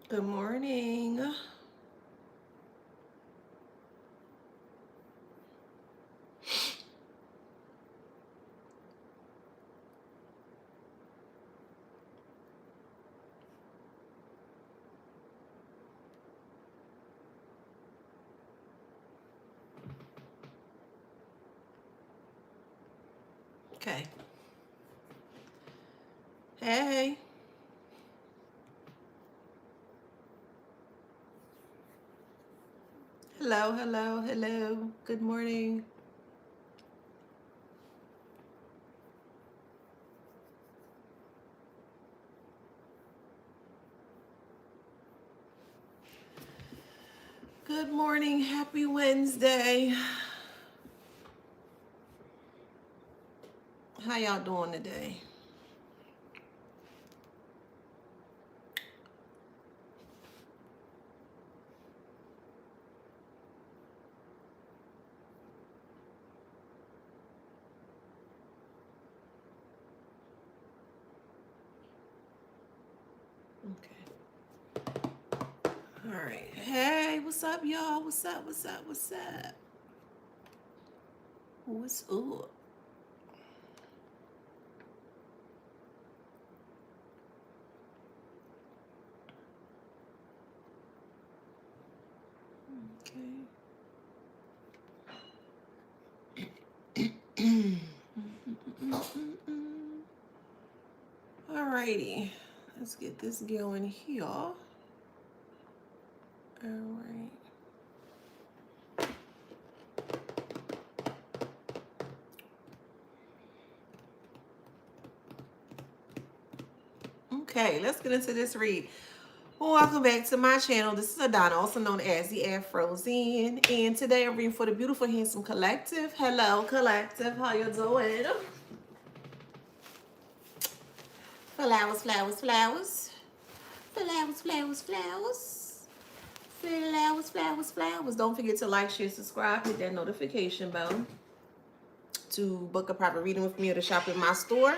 Good morning. Okay. Hey. Hello, hello, hello. Good morning. Good morning. Happy Wednesday. How y'all doing today? Okay. All right. Hey, what's up, y'all? What's up? What's up? What's up? What's up? Okay. Alrighty. Let's get this going here. All right. Okay, let's get into this read. Welcome back to my channel. This is Adana, also known as the Afrozen. And today I'm reading for the beautiful, handsome collective. Hello, collective. How you doing? Flowers, flowers, flowers. Flowers, flowers, flowers. Flowers, flowers, flowers. Don't forget to like, share, subscribe, hit that notification bell to book a private reading with me or to shop in my store.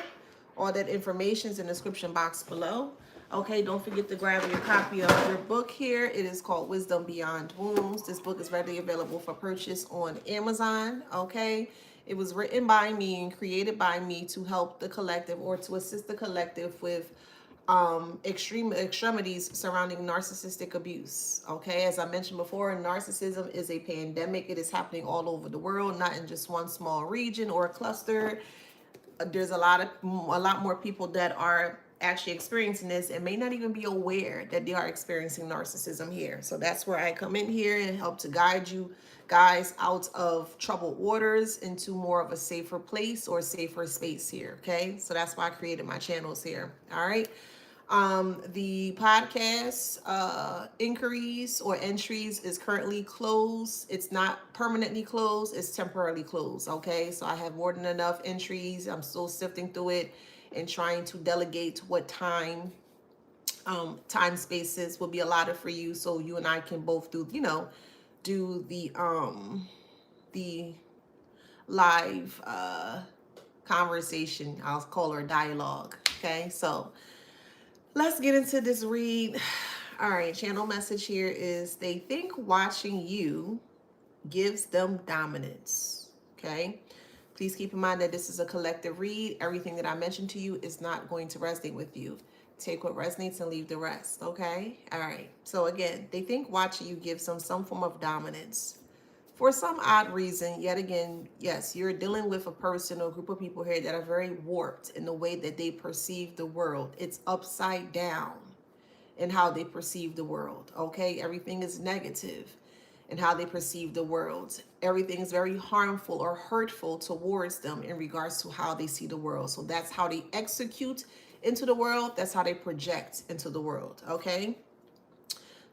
All that information is in the description box below. Okay, don't forget to grab your copy of your book here. It is called Wisdom Beyond Wounds. This book is readily available for purchase on Amazon. Okay, it was written by me and created by me to help the collective or to assist the collective with extreme extremities surrounding narcissistic abuse. Okay, as I mentioned before, narcissism is a pandemic. It is happening all over the world, not in just one small region or cluster. There's a lot more people that are actually experiencing this and may not even be aware that they are experiencing narcissism here. So that's where I come in here and help to guide you guys out of troubled waters into more of a safer place or safer space here. Okay, so that's why I created my channels here. All right. The podcast inquiries or entries is currently closed. It's not permanently closed, it's temporarily closed. Okay, so I have more than enough entries. I'm still sifting through it and trying to delegate what time spaces will be allotted for you, so you and I can both do the live conversation. I'll call her dialogue. Okay, so let's get into this read. All right, channel message here is they think watching you gives them dominance. Okay, please keep in mind that this is a collective read. Everything that I mentioned to you is not going to resonate with you. Take what resonates and leave the rest. Okay, all right. So again, they think watching you gives them some form of dominance. For some odd reason, yet again, yes, you're dealing with a person or a group of people here that are very warped in the way that they perceive the world. It's upside down in how they perceive the world. Okay, everything is negative in how they perceive the world. Everything is very harmful or hurtful towards them in regards to how they see the world. So that's how they execute into the world. That's how they project into the world. Okay.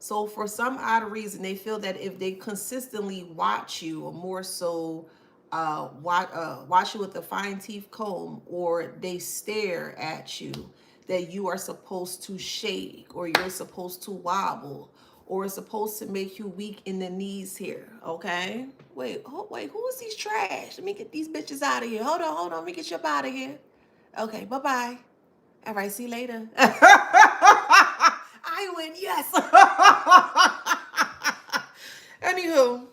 So for some odd reason, they feel that if they consistently watch you, or more so watch you with a fine teeth comb, or they stare at you, that you are supposed to shake, or you're supposed to wobble, or it's supposed to make you weak in the knees here. Okay? Wait, who is these trash? Let me get these bitches out of here. Hold on, let me get you up out of here. Okay, bye-bye. All right, see you later. I I win, yes. Anywho,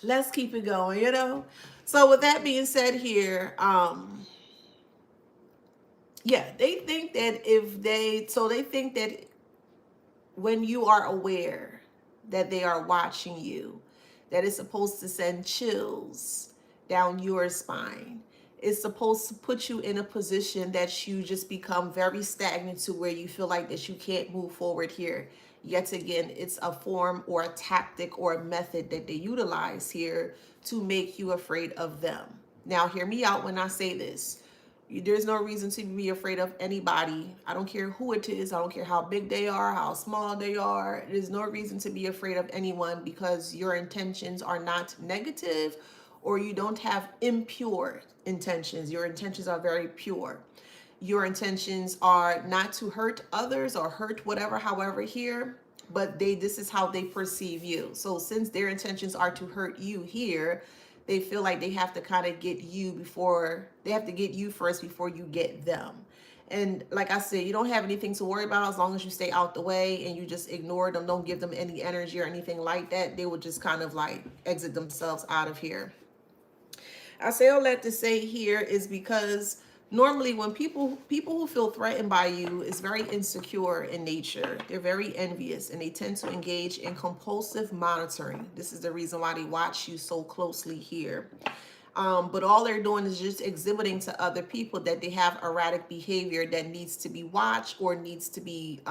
let's keep it going, you know? So with that being said here, yeah, they think that they think that when you are aware that they are watching you, that it's supposed to send chills down your spine. It's supposed to put you in a position that you just become very stagnant to where you feel like that you can't move forward here. Yet again, it's a form or a tactic or a method that they utilize here to make you afraid of them. Now, hear me out when I say this. There's no reason to be afraid of anybody. I don't care who it is. I don't care how big they are, how small they are. There's no reason to be afraid of anyone because your intentions are not negative or you don't have impure intentions. Your intentions are very pure. Your intentions are not to hurt others or hurt whatever, however, here, but this is how they perceive you. So since their intentions are to hurt you here, they feel like they have to kind of get you before they have to get you first before you get them. And like I said, you don't have anything to worry about as long as you stay out the way and you just ignore them. Don't give them any energy or anything like that. They will just kind of like exit themselves out of here. I say all that to say here is because normally when people who feel threatened by you is very insecure in nature. They're very envious and they tend to engage in compulsive monitoring. This is the reason why they watch you so closely here. But all they're doing is just exhibiting to other people that they have erratic behavior that needs to be watched or needs to be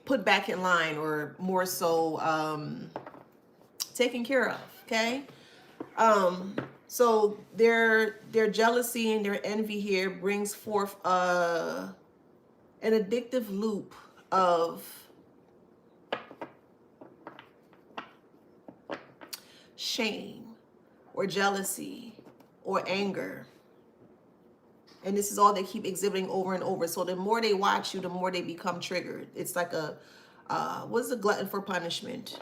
put back in line, or more so taken care of. Okay. So their jealousy and their envy here brings forth an addictive loop of shame or jealousy or anger. And this is all they keep exhibiting over and over. So the more they watch you, the more they become triggered. It's like a, what's a glutton for punishment?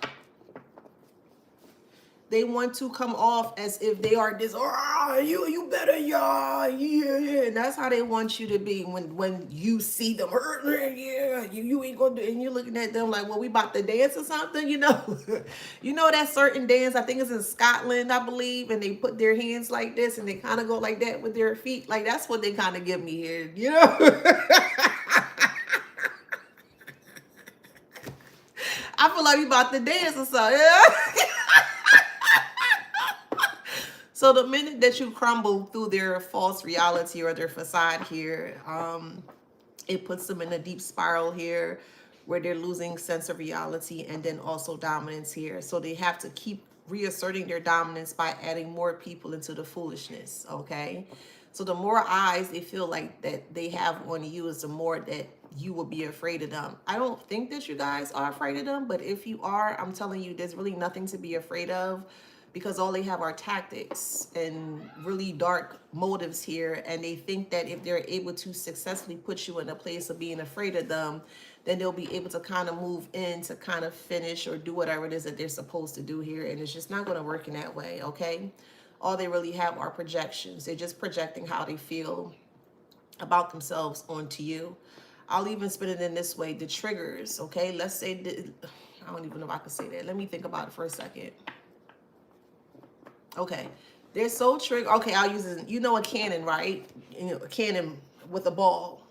They want to come off as if they are this, oh, you better, yeah. And that's how they want you to be when you see them, yeah, you ain't gonna do, and you're looking at them like, well, we about to dance or something, you know. You know that certain dance, I think it's in Scotland, I believe, and they put their hands like this and they kind of go like that with their feet. Like, that's what they kind of give me here, you know. I feel like we about to dance or something. So the minute that you crumble through their false reality or their facade here, it puts them in a deep spiral here where they're losing sense of reality and then also dominance here. So they have to keep reasserting their dominance by adding more people into the foolishness, okay? So the more eyes they feel like that they have on you is the more that you will be afraid of them. I don't think that you guys are afraid of them, but if you are, I'm telling you, there's really nothing to be afraid of, because all they have are tactics and really dark motives here. And they think that if they're able to successfully put you in a place of being afraid of them, then they'll be able to kind of move in to kind of finish or do whatever it is that they're supposed to do here. And it's just not going to work in that way, okay? All they really have are projections. They're just projecting how they feel about themselves onto you. I'll even spin it in this way, the triggers, okay? Let's say, I don't even know if I can say that. Let me think about it for a second. Okay, they're so triggered. Okay, I'll use it. You know a cannon, right? You know, a cannon with a ball.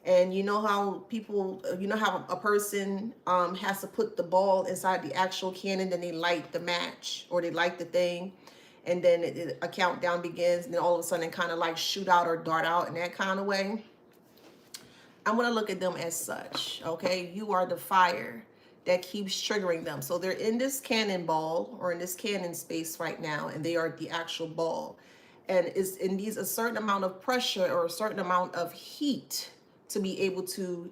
And you know how people, you know how a person has to put the ball inside the actual cannon, then they light the match or they light the thing, and then a countdown begins, and then all of a sudden it kind of like shoot out or dart out in that kind of way. I'm going to look at them as such, okay? You are the fire that keeps triggering them. So they're in this cannonball or in this cannon space right now, and they are the actual ball. And it's in these a certain amount of pressure or a certain amount of heat to be able to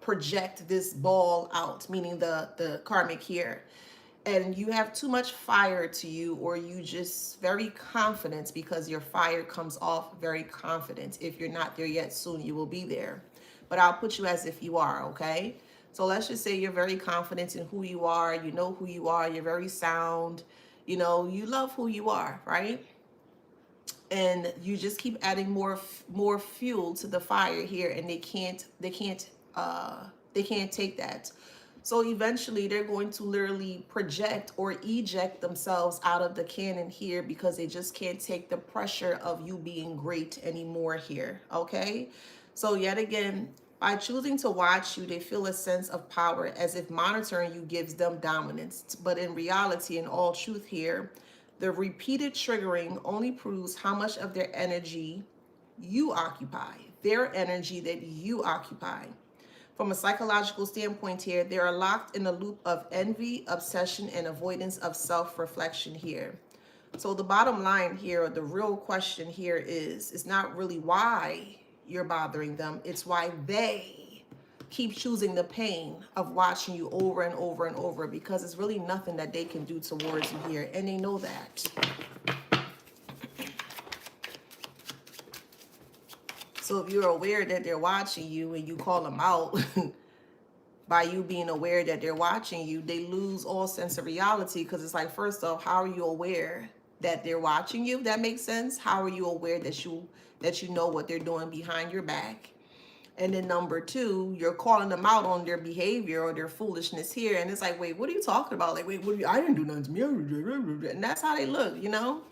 project this ball out, meaning the karmic here. And you have too much fire to you, or you just very confident, because your fire comes off very confident. If you're not there yet, soon you will be there. But I'll put you as if you are, okay? So let's just say you're very confident in who you are. You know who you are. You're very sound. You know, you love who you are, right? And you just keep adding more fuel to the fire here, and they can't they can't take that. So eventually they're going to literally project or eject themselves out of the canon here because they just can't take the pressure of you being great anymore here. Okay. So yet again, by choosing to watch you, they feel a sense of power as if monitoring you gives them dominance. But in reality, in all truth here, the repeated triggering only proves how much of their energy you occupy, their energy that you occupy. From a psychological standpoint here, they are locked in a loop of envy, obsession, and avoidance of self-reflection here. So the bottom line here, the real question here is, it's not really why you're bothering them, it's why they keep choosing the pain of watching you over and over and over, because it's really nothing that they can do towards you here, and they know that. So if you're aware that they're watching you and you call them out by you being aware that they're watching you, they lose all sense of reality, because it's like, first off, how are you aware that they're watching you? That makes sense. How are you aware that you know what they're doing behind your back? And then number two, you're calling them out on their behavior or their foolishness here, and it's like, wait, what are you talking about? Like, wait, I didn't do nothing to me. And that's how they look, you know?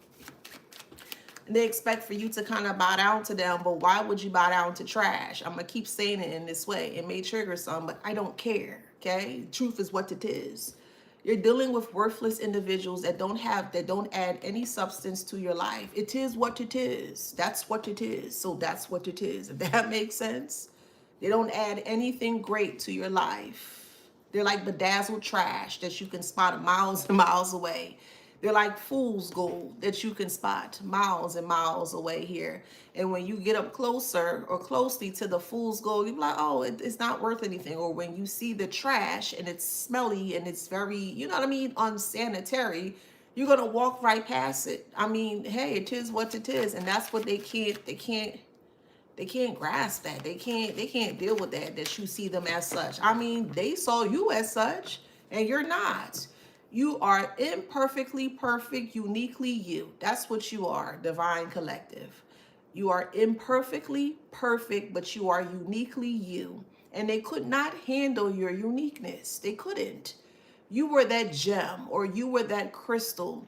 And they expect for you to kind of bow down to them, but why would you bow down to trash? I'm gonna keep saying it in this way. It may trigger some, but I don't care. Okay, truth is what it is. You're dealing with worthless individuals that don't add any substance to your life. It is what it is. That's what it is. So that's what it is. If that makes sense. They don't add anything great to your life. They're like bedazzled trash that you can spot miles and miles away. They're like fool's gold that you can spot miles and miles away here. And when you get up closer or closely to the fool's gold, you're like, oh, it's not worth anything. Or when you see the trash and it's smelly and it's very, you know what I mean, unsanitary, you're going to walk right past it. I mean, hey, it is what it is. And that's what they can't grasp that. They can't deal with that you see them as such. I mean, they saw you as such and you're not. You are imperfectly perfect, uniquely you. That's what you are, divine collective. You are imperfectly perfect, but you are uniquely you. And they could not handle your uniqueness. They couldn't. You were that gem, or you were that crystal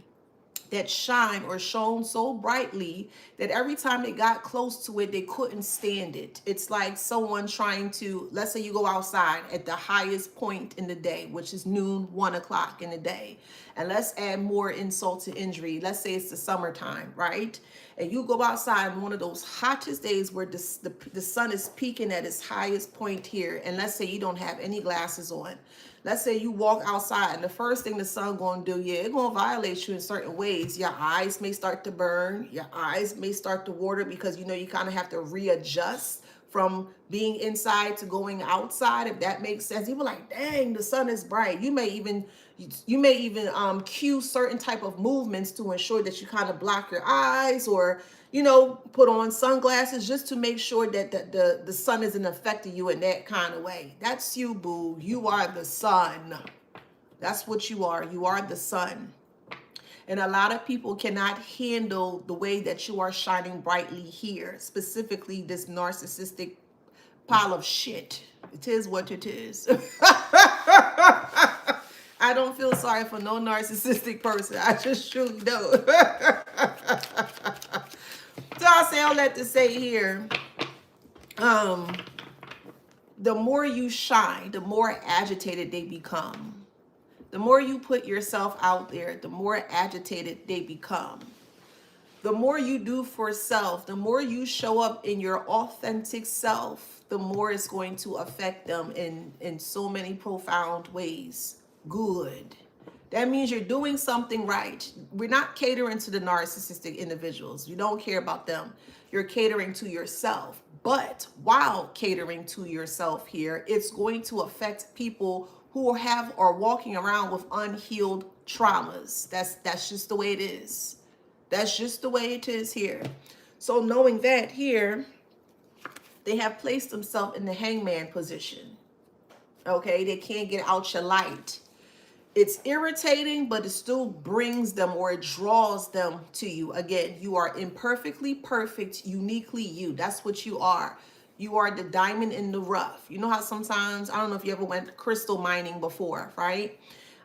that shine or shone so brightly that every time they got close to it, they couldn't stand it. It's like someone trying to, let's say you go outside at the highest point in the day, which is noon, 1 o'clock in the day. And let's add more insult to injury. Let's say it's the summertime, right? And you go outside on one of those hottest days where the sun is peaking at its highest point here. And let's say you don't have any glasses on. Let's say you walk outside and the first thing the sun gonna do, yeah, it's gonna violate you in certain ways. Your eyes may start to burn. Your eyes may start to water because, you know, you kind of have to readjust from being inside to going outside, if that makes sense. You be like, dang, the sun is bright. You may even cue certain type of movements to ensure that you kind of block your eyes, or, you know, put on sunglasses just to make sure that the sun isn't affecting you in that kind of way. That's you, boo. You are the sun. That's what you are. You are the sun. And a lot of people cannot handle the way that you are shining brightly here, specifically this narcissistic pile of shit. It is what it is. I don't feel sorry for no narcissistic person. I just truly don't. So I'll say all that to say here, the more you shine, the more agitated they become. The more you put yourself out there, the more agitated they become. The more you do for self, the more you show up in your authentic self, the more it's going to affect them in so many profound ways. Good. That means you're doing something right. We're not catering to the narcissistic individuals. You don't care about them. You're catering to yourself. But while catering to yourself here, it's going to affect people who have or walking around with unhealed traumas. That's just the way it is. That's just the way it is here. So knowing that here, they have placed themselves in the hangman position. Okay, they can't get out your light. It's irritating, but it still brings them, or it draws them to you. Again, you are imperfectly perfect, uniquely you. That's what you are. You are the diamond in the rough. You know how sometimes, I don't know if you ever went crystal mining before, right?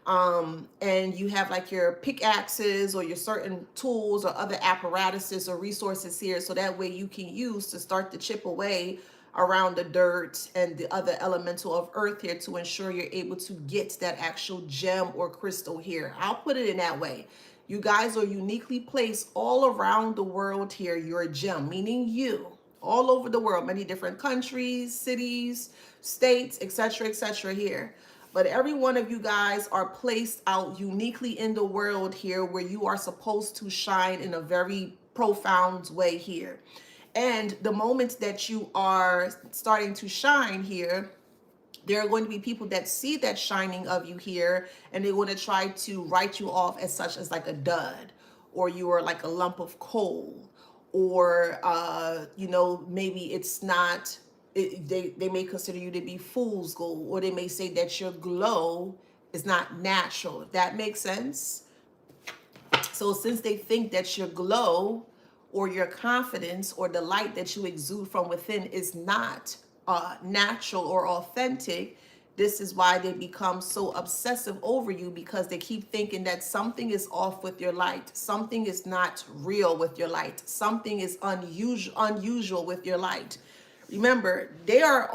And you have like your pickaxes or your certain tools or other apparatuses or resources here, so that way you can use to start to chip away around the dirt and the other elemental of earth here to ensure you're able to get that actual gem or crystal here. I'll put it in that way. You guys are uniquely placed all around the world here. You're a gem, meaning you, all over the world, many different countries, cities, states, etc., here. But every one of you guys are placed out uniquely in the world here, where you are supposed to shine in a very profound way here. And the moment that you are starting to shine here, there are going to be people that see that shining of you here, and they want to try to write you off as such, as like a dud, or you are like a lump of coal, or you know, maybe it's not, they may consider you to be fool's gold, or they may say that your glow is not natural, if that makes sense. So since they think that your glow or your confidence or the light that you exude from within is not natural or authentic, this is why they become so obsessive over you, because they keep thinking that something is off with your light, something is not real with your light, something is unusual with your light. Remember, they are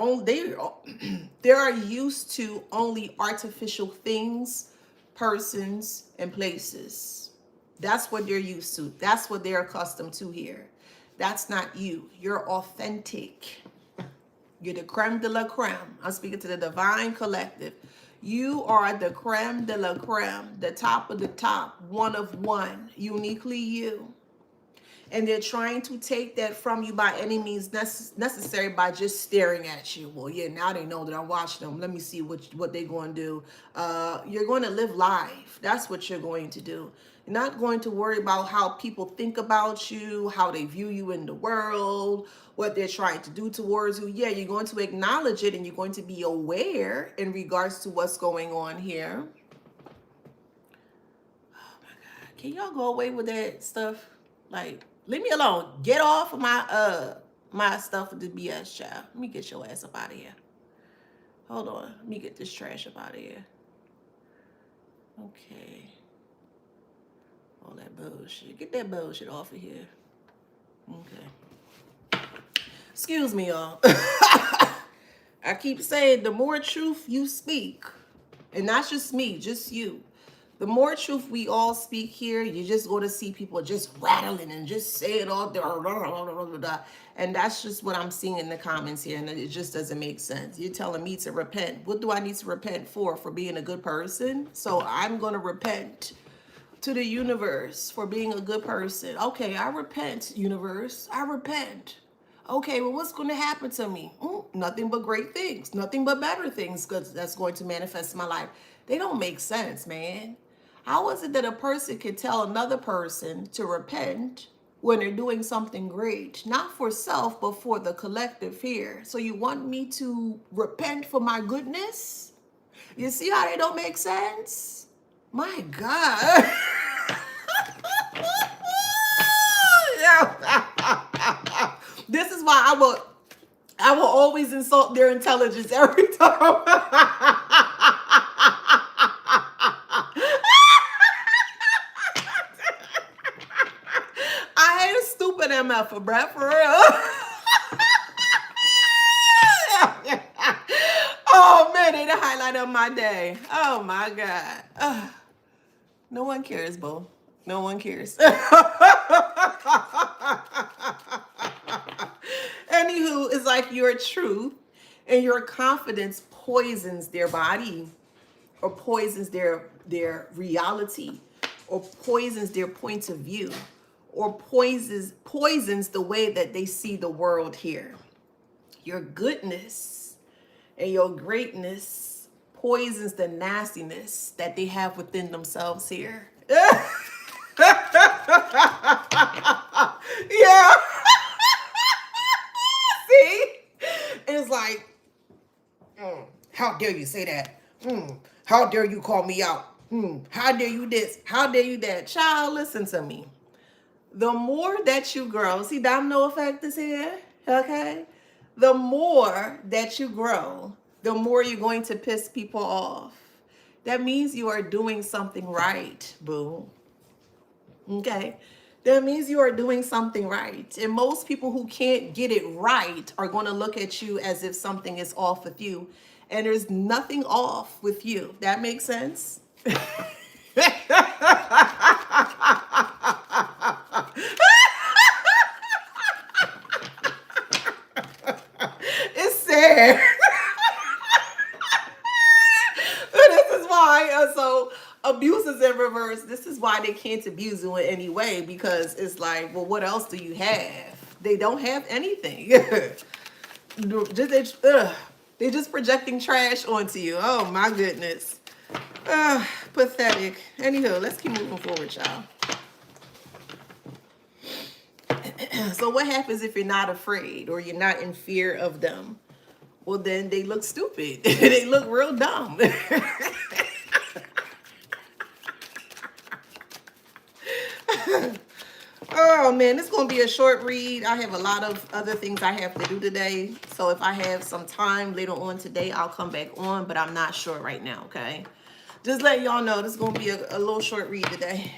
used to only artificial things, persons, and places. That's what they're used to. That's what they're accustomed to here. That's not you. You're authentic. You're the creme de la creme. I'm speaking to the divine collective. You are the creme de la creme, the top of the top, one of one, uniquely you. And they're trying to take that from you by any means necessary, by just staring at you. Well, yeah, now they know that I'm watching them. Let me see what they're going to do. You're going to live life. That's what you're going to do. You're not going to worry about how people think about you, how they view you in the world, what they're trying to do towards you. Yeah, you're going to acknowledge it, and you're going to be aware in regards to what's going on here. Oh my God. Can y'all go away with that stuff? Like, leave me alone. Get off of my stuff with the BS, child. Let me get your ass up out of here. Hold on. Let me get this trash up out of here. Okay. All that bullshit. Get that bullshit off of here. Okay. Excuse me, y'all. I keep saying the more truth you speak, and not just me, just you, the more truth we all speak here, you're just going to see people just rattling and just saying all the, and that's just what I'm seeing in the comments here, and it just doesn't make sense. You're telling me to repent. What do I need to repent for? For being a good person? So I'm going to repent to the universe for being a good person. Okay, I repent, universe. I repent. Okay, well, what's going to happen to me? Nothing but great things. Nothing but better things that's going to manifest in my life. They don't make sense, man. How is it that a person can tell another person to repent when they're doing something great? Not for self, but for the collective here. So you want me to repent for my goodness? You see how they don't make sense? My God. This is why I will always insult their intelligence every time. I ain't a stupid MF, bruh, for real. Oh man, they the highlight of my day. Oh my God. No one cares, boo. No one cares. Anywho, it's like your truth and your confidence poisons their body, or poisons their reality, or poisons their point of view, or poisons the way that they see the world here. Your goodness and your greatness poisons the nastiness that they have within themselves here. Yeah. See? It's like, how dare you say that? How dare you call me out? How dare you this? How dare you that? Child, listen to me. The more that you grow, see, domino effect is here, okay? the more that you grow, the more you're going to piss people off. That means you are doing something right, boo. Okay? That means you are doing something right. And most people who can't get it right are going to look at you as if something is off with you. And there's nothing off with you. That makes sense? It's sad. This is why, so abuse is in reverse. This is why they can't abuse you in any way, because it's like, well, what else do you have? They don't have anything. They're just projecting trash onto you. Oh my goodness. Pathetic. Anywho, let's keep moving forward, y'all. So what happens if you're not afraid or you're not in fear of them? Well, then they look stupid. They look real dumb. Oh man, it's gonna be a short read. I have a lot of other things I have to do today. So if I have some time later on today, I'll come back on, but I'm not sure right now, okay? Just let y'all know this is gonna be a little short read today.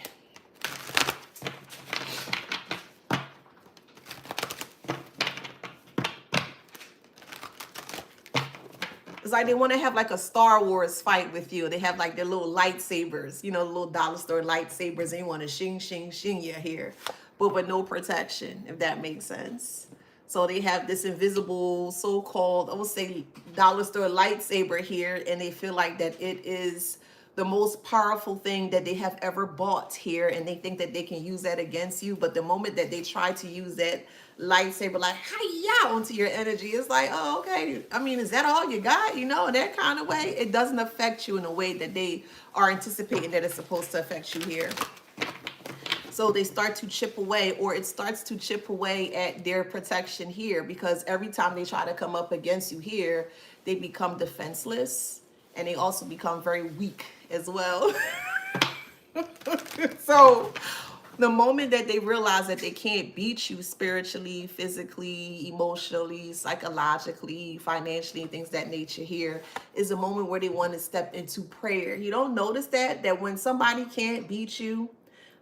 It's like they want to have like a Star Wars fight with you. They have like their little lightsabers, you know, little dollar store lightsabers, and they want to shing, shing, shing you here, but with no protection, if that makes sense. So they have this invisible so-called, I would say, dollar store lightsaber here, and they feel like that it is the most powerful thing that they have ever bought here, and they think that they can use that against you. But the moment that they try to use that lightsaber, like, hi-ya, onto your energy, it's like, oh, okay. I mean, is that all you got? You know, in that kind of way, it doesn't affect you in a way that they are anticipating that it's supposed to affect you here. So they start to chip away, or it starts to chip away at their protection here, because every time they try to come up against you here, they become defenseless, and they also become very weak as well. So the moment that they realize that they can't beat you spiritually, physically, emotionally, psychologically, financially, things of that nature here, is a moment where they want to step into prayer. You don't notice that when somebody can't beat you,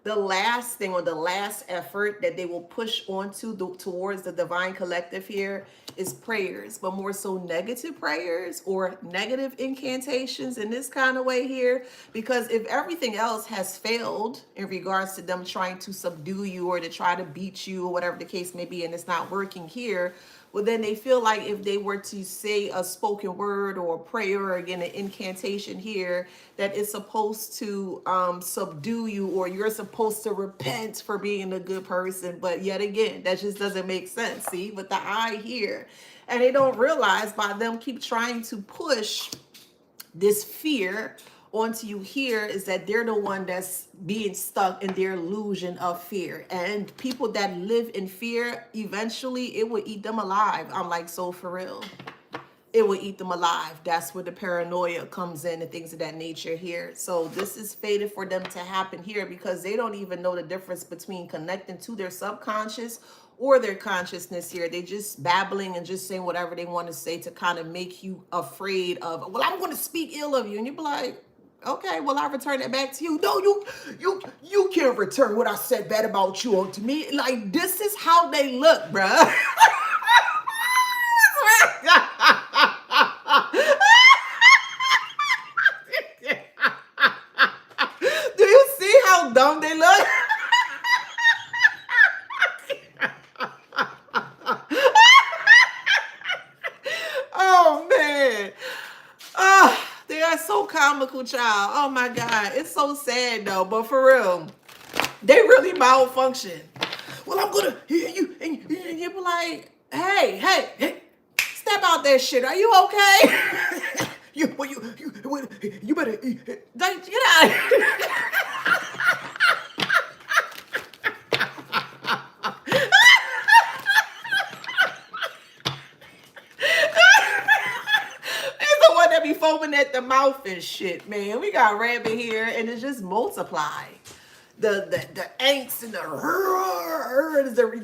the last thing or the last effort that they will push onto towards the divine collective here is prayers, but more so negative prayers or negative incantations in this kind of way here. Because if everything else has failed in regards to them trying to subdue you or to try to beat you or whatever the case may be, and it's not working here, well, then they feel like if they were to say a spoken word or a prayer or again an incantation here, that is supposed to subdue you, or you're supposed to repent for being a good person. But yet again, that just doesn't make sense. See, with the eye here, and they don't realize by them keep trying to push this fear onto you here is that they're the one that's being stuck in their illusion of fear. And people that live in fear, eventually it will eat them alive. I'm like, so for real, it will eat them alive. That's where the paranoia comes in and things of that nature here. So this is fated for them to happen here, because they don't even know the difference between connecting to their subconscious or their consciousness here. They just babbling and just saying whatever they want to say to kind of make you afraid of, well, I'm going to speak ill of you. And you'll be like, okay, well, I return it back to you. No, you can't return what I said bad about you to me. Like, this is how they look, bruh. Do you see how dumb they look? Oh man. They are so comical, child. Oh my God. It's so sad though, but for real, they really malfunction. Well, I'm gonna hear you, and you be like, hey, step out that shit. Are you okay? you better like, get out. Be foaming at the mouth and shit, man. We got rabbit here, and it's just multiplied. the angst and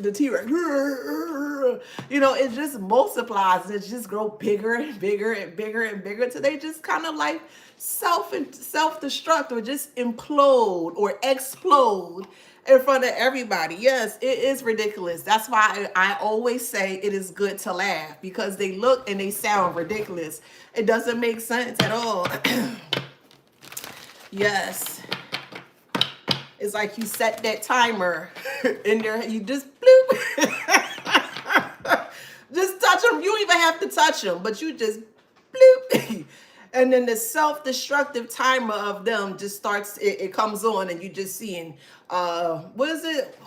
the T-Rex. You know, it just multiplies and it just grow bigger and bigger and bigger and bigger until they just kind of like self-destruct or just implode or explode in front of everybody. Yes, it is ridiculous. That's why I always say it is good to laugh, because they look and they sound ridiculous. It doesn't make sense at all. Yes. It's like you set that timer in there, you just bloop. Just touch them. You don't even have to touch them, but you just bloop. And then the self-destructive timer of them just starts, it comes on, and you just seeing, what is it?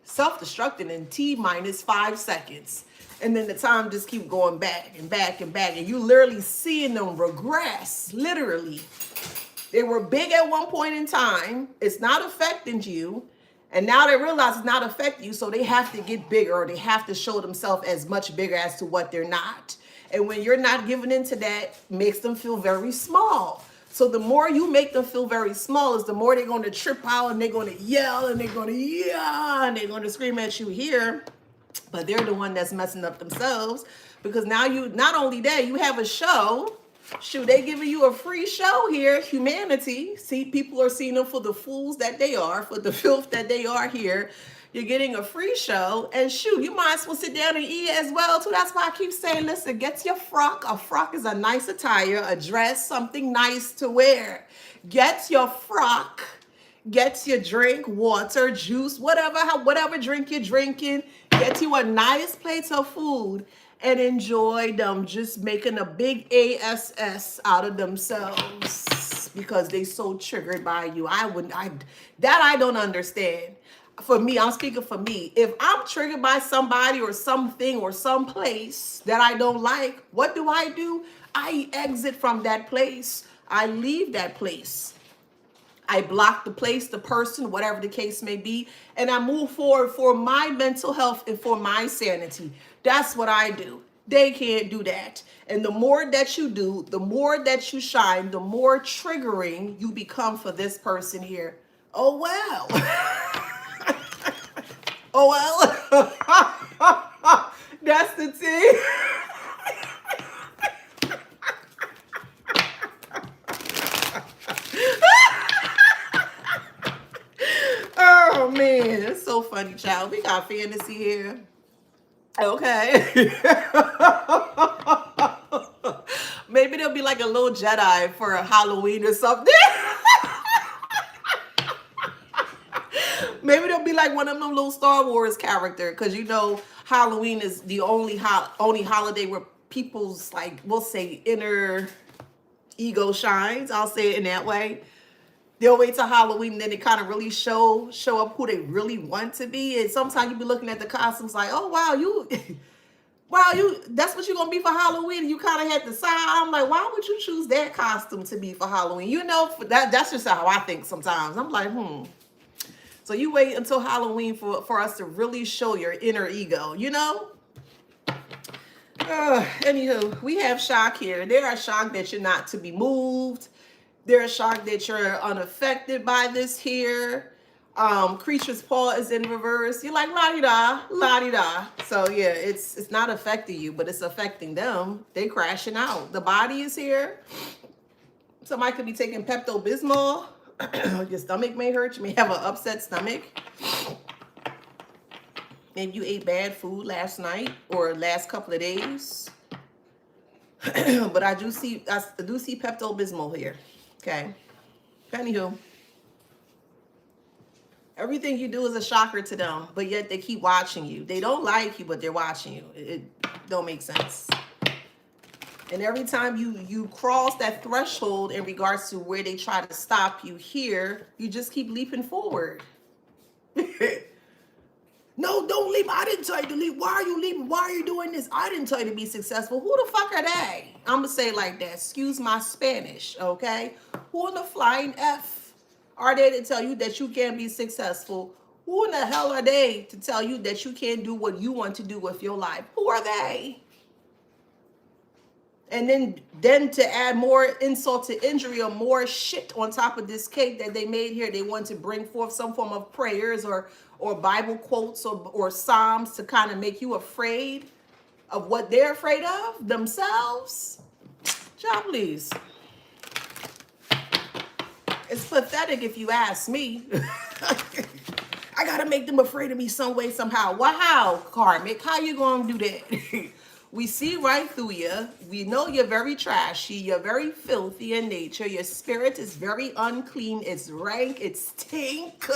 Self-destructing in T-5 seconds. And then the time just keep going back and back and back. And you literally seeing them regress, literally. They were big at one point in time. It's not affecting you. And now they realize it's not affecting you, so they have to get bigger, or they have to show themselves as much bigger as to what they're not. And when you're not giving into that, makes them feel very small. So the more you make them feel very small is the more they're going to trip out, and they're going to yell, and they're going to and they're going to scream at you here. But they're the one that's messing up themselves, because now you, not only that, you have a show. Shoot, they giving you a free show here, humanity. See, people are seeing them for the fools that they are, for the filth that they are here. You're getting a free show, and shoot, you might as well sit down and eat as well too. That's why I keep saying, listen, get your frock. A frock is a nice attire, a dress, something nice to wear. Get your frock. Get your drink, water, juice, whatever drink you're drinking. Get you a nice plate of food and enjoy them just making a big ASS out of themselves because they so triggered by you. I don't understand. For me, I'm speaking for me. If I'm triggered by somebody or something or some place that I don't like, what do? I exit from that place. I leave that place. I block the place, the person, whatever the case may be, and I move forward for my mental health and for my sanity. That's what I do. They can't do that. And the more that you do, the more that you shine, the more triggering you become for this person here. Oh, well. Oh, well. That's the thing. Oh man, it's so funny, child. We got fantasy here. Okay. Maybe there'll be like a little Jedi for a Halloween or something. Maybe there'll be like one of them little Star Wars character, because you know Halloween is the only holiday where people's, like, we'll say, inner ego shines. I'll say it in that way. They'll wait till Halloween, and then they kind of really show up who they really want to be. And sometimes you be looking at the costumes like, oh, wow, that's what you're going to be for Halloween. And you kind of had to decide. I'm like, why would you choose that costume to be for Halloween? You know, that's just how I think sometimes. I'm like, So you wait until Halloween for us to really show your inner ego, you know? Anywho, we have shock here. They are shocked that you're not to be moved. They're shocked that you're unaffected by this here. Creature's paw is in reverse. You're like, la-di-da, la-di-da. So yeah, it's not affecting you, but it's affecting them. They crashing out. The body is here. Somebody could be taking Pepto-Bismol. Your stomach may hurt. You may have an upset stomach. Maybe you ate bad food last night or last couple of days. But I do see Pepto-Bismol here. Okay. Anywho, everything you do is a shocker to them, but yet they keep watching you. They don't like you, but they're watching you. It don't make sense. And every time you cross that threshold in regards to where they try to stop you here, you just keep leaping forward. No, don't leave. I didn't tell you to leave. Why are you leaving? Why are you doing this? I didn't tell you to be successful. Who the fuck are they? I'm going to say it like that. Excuse my Spanish, okay? Who in the flying F are they to tell you that you can't be successful? Who in the hell are they to tell you that you can't do what you want to do with your life? Who are they? And then to add more insult to injury or more shit on top of this cake that they made here, they want to bring forth some form of prayers or Bible quotes or Psalms to kind of make you afraid of what they're afraid of themselves. Job, please. It's pathetic if you ask me. I gotta make them afraid of me some way, somehow. Well, how, Karmic? How you gonna do that? We see right through you. We know you're very trashy. You're very filthy in nature. Your spirit is very unclean. It's rank. It's stink.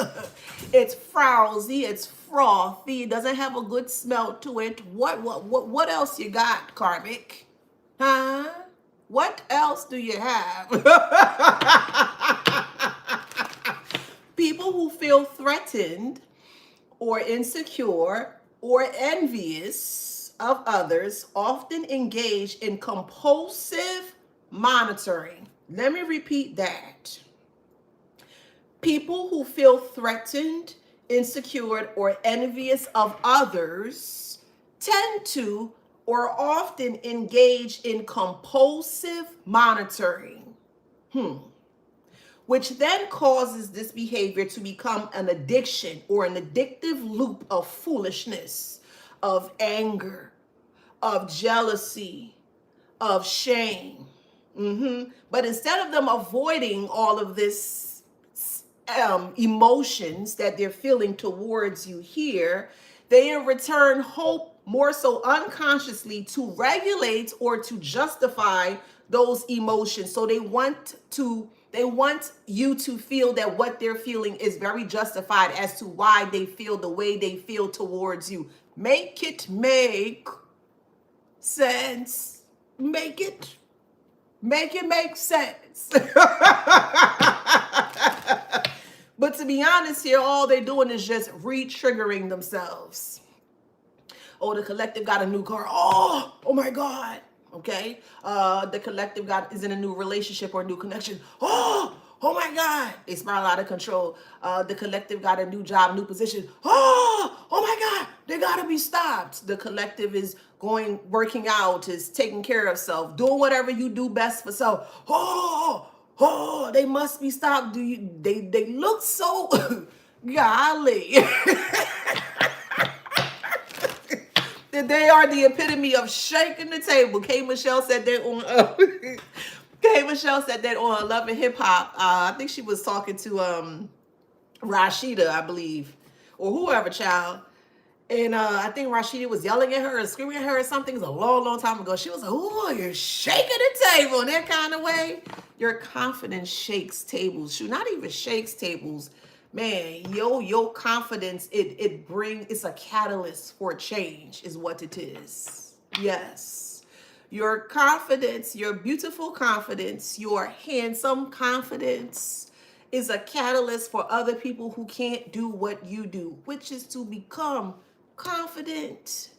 It's frowsy. It's frothy. It doesn't have a good smell to it. What else you got, Karmic? Huh? What else do you have? People who feel threatened or insecure or envious of others often engage in compulsive monitoring. Let me repeat that. People who feel threatened, insecure, or envious of others tend to or often engage in compulsive monitoring. Which then causes this behavior to become an addiction or an addictive loop of foolishness, of anger, of jealousy, of shame. But instead of them avoiding all of this emotions that they're feeling towards you here, they in return hope more so unconsciously to regulate or to justify those emotions. So they want you to feel that what they're feeling is very justified as to why they feel the way they feel towards you. Make it make sense. Make it make sense. But to be honest here, all they're doing is just re-triggering themselves. Oh, the collective got a new car. Oh my God. Okay. The collective is in a new relationship or a new connection. Oh my God. They spiral out of control. The collective got a new job, new position. Oh my God. They gotta be stopped. The collective is working out, is taking care of self, doing whatever you do best for self. Oh, they must be stopped. They look so golly. They are the epitome of shaking the table. K. Michelle said that on K. Michelle said that on Love and Hip Hop. I think she was talking to Rashida, I believe, or whoever, child. And I think Rashida was yelling at her and screaming at her or something. It was a long time ago. She was like, "Oh, you're shaking the table in that kind of way." Your confidence shakes tables. Shoot, not even shakes tables. Man, your confidence, it's a catalyst for change is what it is. Yes. Your confidence, your beautiful confidence, your handsome confidence is a catalyst for other people who can't do what you do, which is to become confident.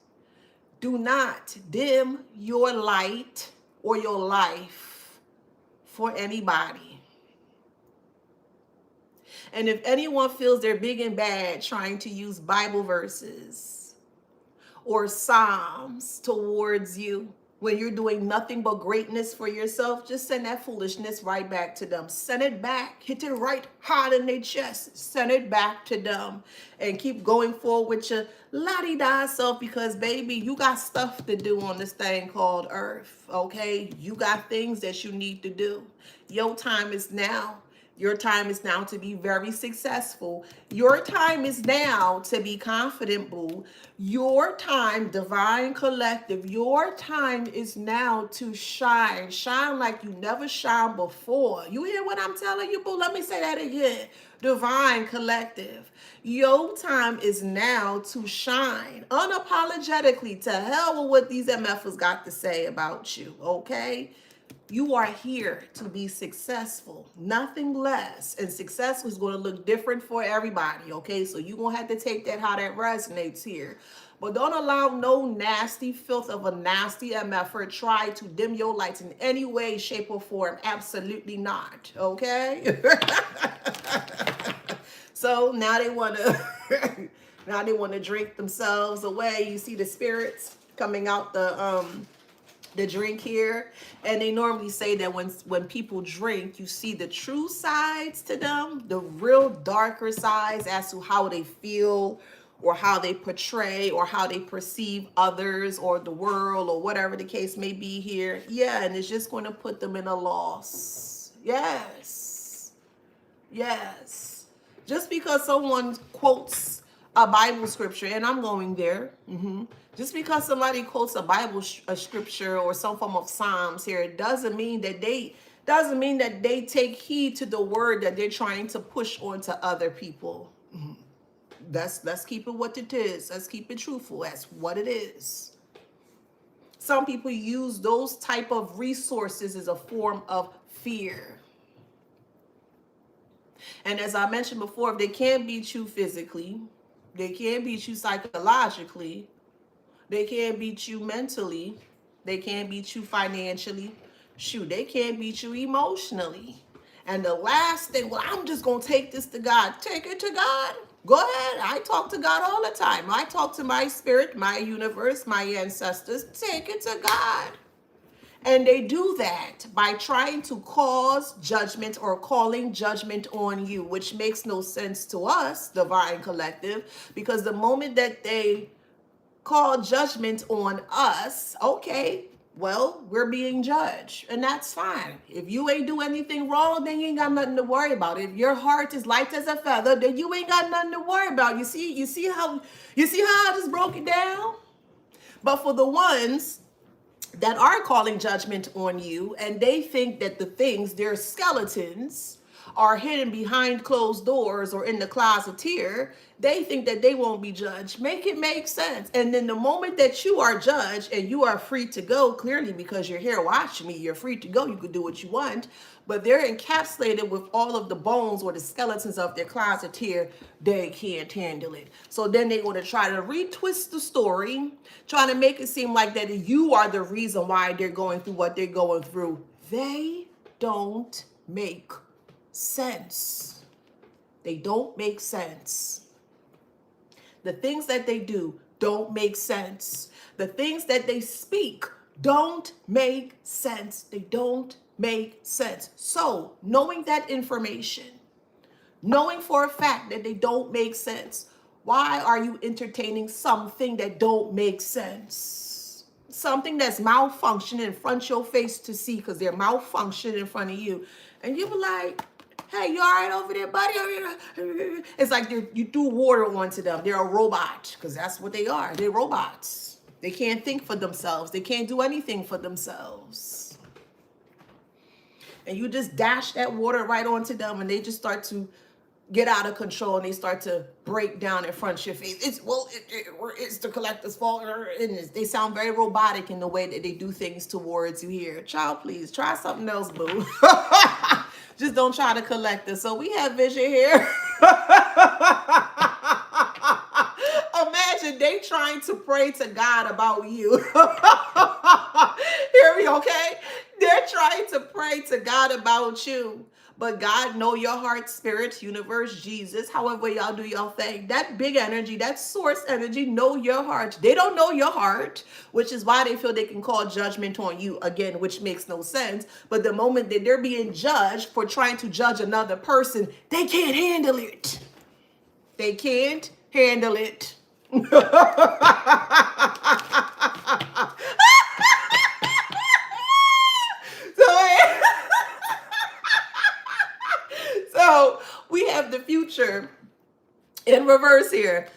Do not dim your light or your life for anybody. And if anyone feels they're big and bad trying to use Bible verses or Psalms towards you when you're doing nothing but greatness for yourself, just send that foolishness right back to them. Send it back. Hit it right hard in their chest. Send it back to them. And keep going forward with your la-di-da self because, baby, you got stuff to do on this thing called Earth, okay? You got things that you need to do. Your time is now. Your time is now to be very successful. Your time is now to be confident, boo. Your time, divine collective, your time is now to shine. Shine like you never shined before. You hear what I'm telling you, boo? Let me say that again. Divine collective. Your time is now to shine unapologetically. To hell with what these MFers got to say about you, okay? You are here to be successful, nothing less. And success is going to look different for everybody, okay? So you're going to have to take that how that resonates here. But don't allow no nasty filth of a nasty MFer try to dim your lights in any way, shape, or form. Absolutely not, okay? So now they want to drink themselves away. You see the spirits coming out the the drink here, and they normally say that when people drink, you see the true sides to them, the real darker sides as to how they feel or how they portray or how they perceive others or the world or whatever the case may be here. Yeah, and it's just going to put them in a loss. Yes. Yes. Just because someone quotes a Bible scripture, and I'm going there. Just because somebody quotes a Bible a scripture or some form of Psalms here, it doesn't mean that they take heed to the word that they're trying to push onto other people. Let's keep it what it is. Let's keep it truthful. That's what it is. Some people use those type of resources as a form of fear. And as I mentioned before, if they can't beat you physically, they can't beat you psychologically, they can't beat you mentally, they can't beat you financially, shoot, they can't beat you emotionally. And the last thing, well, I'm just going to take this to God. Take it to God. Go ahead. I talk to God all the time. I talk to my spirit, my universe, my ancestors. Take it to God. And they do that by trying to cause judgment or calling judgment on you, which makes no sense to us, Divine Collective, because the moment that they call judgment on us, okay, well, we're being judged, and that's fine. If you ain't do anything wrong, then you ain't got nothing to worry about. If your heart is light as a feather, then you ain't got nothing to worry about. You see how I just broke it down? But for the ones that are calling judgment on you, and they think that the things, their skeletons, are hidden behind closed doors or in the closet here, they think that they won't be judged. Make it make sense. And then the moment that you are judged and you are free to go, clearly because you're here watching me, you're free to go, you can do what you want, but they're encapsulated with all of the bones or the skeletons of their closet here, they can't handle it. So then they're going to try to retwist the story, trying to make it seem like that you are the reason why they're going through what they're going through. They don't make sense. They don't make sense. The things that they do don't make sense. The things that they speak don't make sense. They don't make sense. So, knowing that information, knowing for a fact that they don't make sense, why are you entertaining something that don't make sense? Something that's malfunctioning in front of your face to see because they're malfunctioning in front of you. And you were like, hey, you all right over there, buddy? It's like you threw water onto them. They're a robot because that's what they are. They're robots. They can't think for themselves. They can't do anything for themselves. And you just dash that water right onto them and they just start to get out of control and they start to break down in front of your face. It's the collector's fault. And they sound very robotic in the way that they do things towards you here. Child, please try something else, boo. Just don't try to collect us. So we have vision here. Imagine they trying to pray to God about you. Hear me, okay? They're trying to pray to God about you. But God know your heart, spirit, universe, Jesus, however y'all do y'all thing. That big energy, that source energy, know your heart. They don't know your heart, which is why they feel they can call judgment on you again, which makes no sense. But the moment that they're being judged for trying to judge another person, they can't handle it. They can't handle it. So we have the future in reverse here.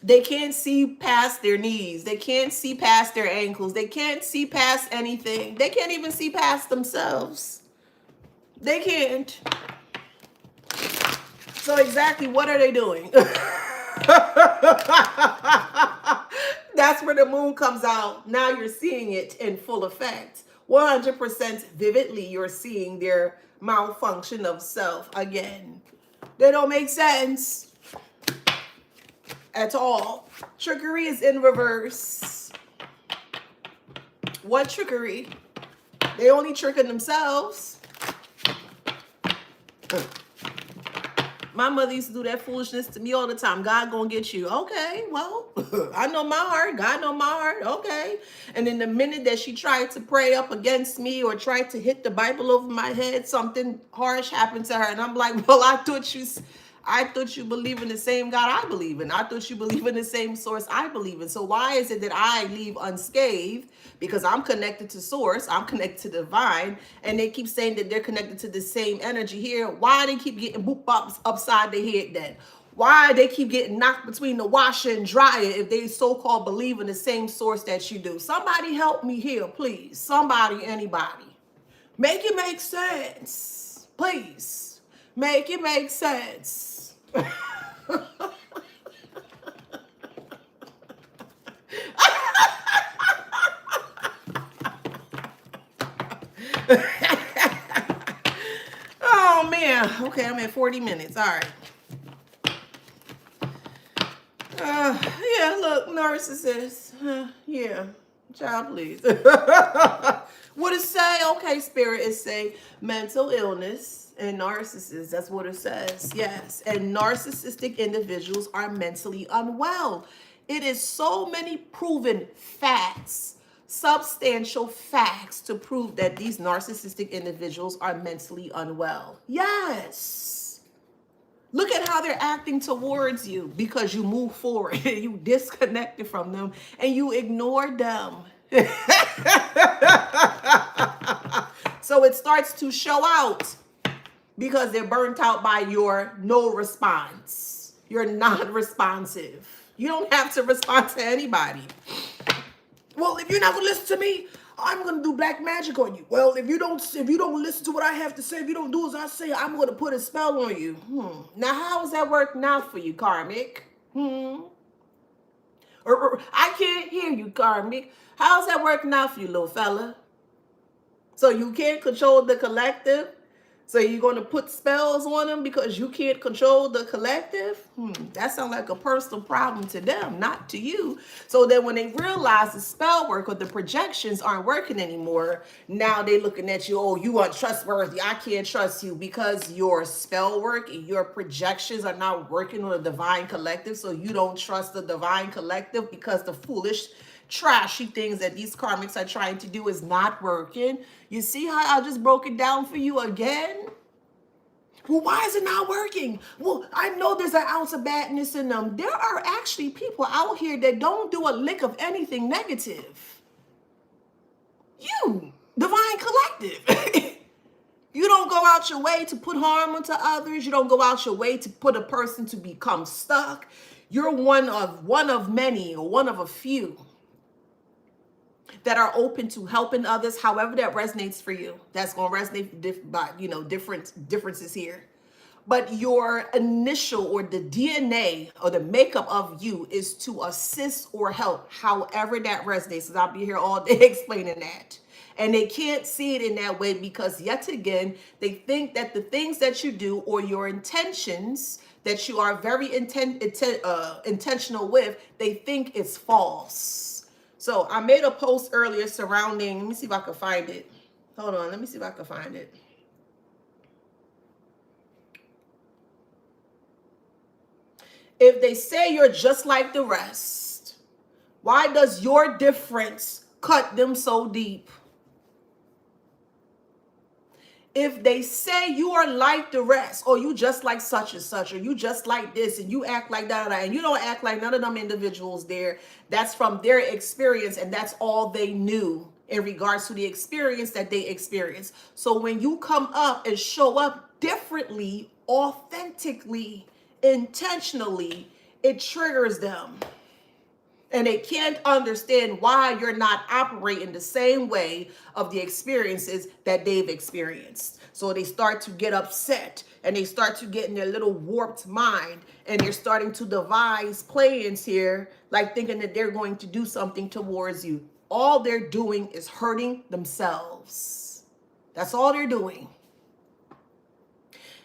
They can't see past their knees. They can't see past their ankles. They can't see past anything. They can't even see past themselves. They can't. So exactly what are they doing? That's where the moon comes out. Now you're seeing it in full effect. 100% vividly, you're seeing their malfunction of self again. They don't make sense at all. Trickery is in reverse. What trickery? They only tricking themselves. My mother used to do that foolishness to me all the time. God gonna get you. Okay, well, I know my heart. God know my heart. Okay. And then the minute that she tried to pray up against me or tried to hit the Bible over my head, something harsh happened to her. And I'm like, well, I thought you believe in the same God I believe in. I thought you believe in the same source I believe in. So why is it that I leave unscathed? Because I'm connected to source, I'm connected to divine, and they keep saying that they're connected to the same energy here. Why they keep getting boop bops upside the head then? Why they keep getting knocked between the washer and dryer if they so-called believe in the same source that you do? Somebody help me here, please. Somebody, anybody. Make it make sense. Please. Make it make sense. Oh man. Okay, I'm at 40 minutes. All right. Yeah, look, narcissist. Yeah. Child, please. What it say? Okay, spirit, it say mental illness and narcissists. That's what it says. Yes. And narcissistic individuals are mentally unwell. It is so many proven facts, substantial facts to prove that these narcissistic individuals are mentally unwell. Yes. Look at how they're acting towards you because you move forward. You disconnected from them and you ignored them. So it starts to show out because they're burnt out by your no response. You're non-responsive. You don't have to respond to anybody. Well, if you're not gonna listen to me, I'm gonna do black magic on you. Well, if you don't listen to what I have to say, if you don't do as I say, I'm gonna put a spell on you. Now, how is that working out for you, Karmic? I can't hear you, Karmic. How's that working out for you, little fella? So you can't control the collective? So you're going to put spells on them because you can't control the collective? That sounds like a personal problem to them, not to you. So then when they realize the spell work or the projections aren't working anymore, now they're looking at you, oh, you untrustworthy. I can't trust you because your spell work and your projections are not working on the divine collective. So you don't trust the divine collective because the foolish trashy things that these karmics are trying to do is not working. You see how I just broke it down for you again? Well, why is it not working? Well, I know there's an ounce of badness in them. There are actually people out here that don't do a lick of anything negative. You, divine collective. You don't go out your way to put harm onto others. You don't go out your way to put a person to become stuck. You're one of many, or one of a few that are open to helping others, however that resonates for you. That's going to resonate by, different differences here. But your initial or the DNA or the makeup of you is to assist or help, however that resonates. So I'll be here all day explaining that. And they can't see it in that way because yet again, they think that the things that you do or your intentions that you are very intentional with, they think it's false. So I made a post earlier surrounding, let me see if I can find it. Hold on, let me see if I can find it. If they say you're just like the rest, why does your difference cut them so deep? If they say you are like the rest, or you just like such and such, or you just like this, and you act like that, and you don't act like none of them individuals there, that's from their experience, and that's all they knew in regards to the experience that they experienced. So when you come up and show up differently, authentically, intentionally, it triggers them. And they can't understand why you're not operating the same way of the experiences that they've experienced. So they start to get upset and they start to get in their little warped mind and they're starting to devise plans here, like thinking that they're going to do something towards you. All they're doing is hurting themselves. That's all they're doing.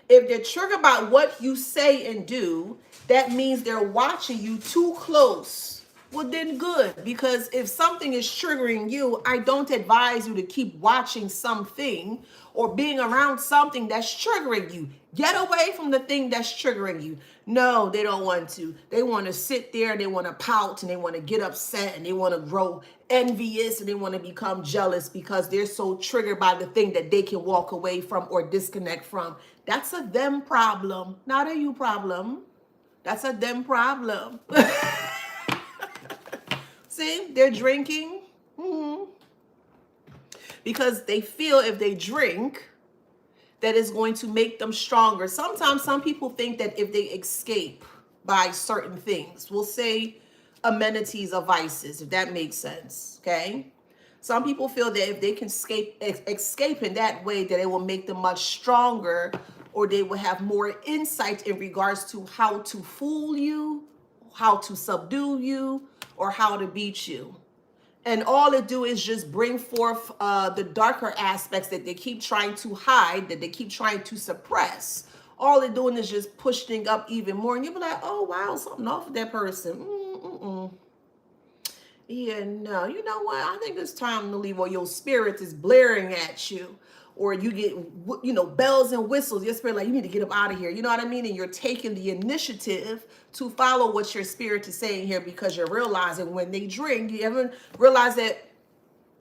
If they're triggered by what you say and do, that means they're watching you too close. Well, then good, because if something is triggering you, I don't advise you to keep watching something or being around something that's triggering you. Get away from the thing that's triggering you. No, they don't want to. They want to sit there, they want to pout, and they want to get upset, and they want to grow envious, and they want to become jealous because they're so triggered by the thing that they can walk away from or disconnect from. That's a them problem, not a you problem. That's a them problem. See, they're drinking because they feel if they drink, that is going to make them stronger. Sometimes some people think that if they escape by certain things, we'll say amenities or vices, if that makes sense, okay? Some people feel that if they can escape in that way, that it will make them much stronger, or they will have more insight in regards to how to fool you, how to subdue you, or how to beat you. And all it do is just bring forth the darker aspects that they keep trying to hide, that they keep trying to suppress. All they're doing is just pushing up even more. And you'll be like, oh, wow, something off with that person. Yeah, no, you know what? I think it's time to leave, or your spirit is blaring at you. Or you get, you know, bells and whistles. Your spirit like, you need to get up out of here. You know what I mean? And you're taking the initiative to follow what your spirit is saying here, because you're realizing when they drink, you ever realize that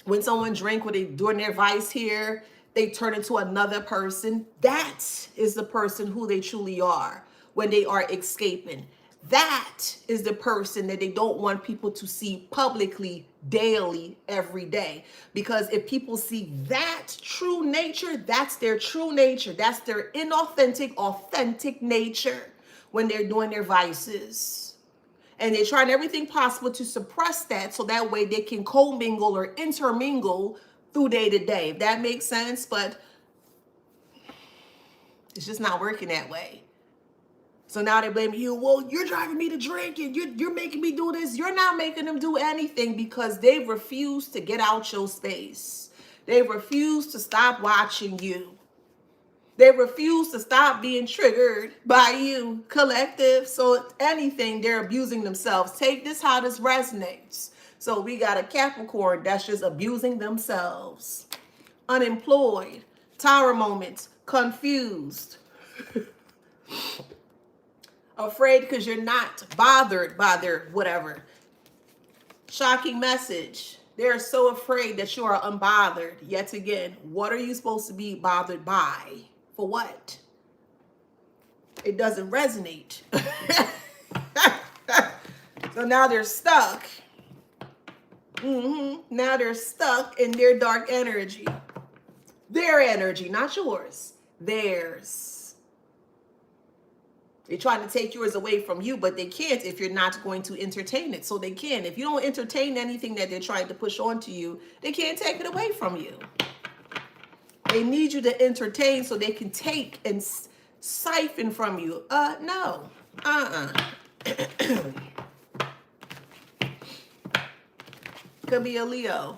when someone drink, when they doing their vice here, they turn into another person. That is the person who they truly are when they are escaping. That is the person that they don't want people to see publicly, daily, every day. Because if people see that true nature, that's their true nature. That's their inauthentic, authentic nature when they're doing their vices. And they're trying everything possible to suppress that so that way they can commingle or intermingle through day to day. If that makes sense, but it's just not working that way. So now they blame you. Well, you're driving me to drink and you're making me do this. You're not making them do anything because they refuse to get out your space. They refuse to stop watching you. They refuse to stop being triggered by you, collective. So if anything, they're abusing themselves. Take this how this resonates. So we got a Capricorn that's just abusing themselves. Unemployed, tower moments, confused. Afraid because you're not bothered by their whatever. Shocking message. They're so afraid that you are unbothered. Yet again, what are you supposed to be bothered by? For what? It doesn't resonate. So now they're stuck. Now they're stuck in their dark energy. Their energy, not yours. Theirs. They're trying to take yours away from you, but they can't if you're not going to entertain it. So they can. If you don't entertain anything that they're trying to push onto you, they can't take it away from you. They need you to entertain so they can take and siphon from you. No. Could be a Leo.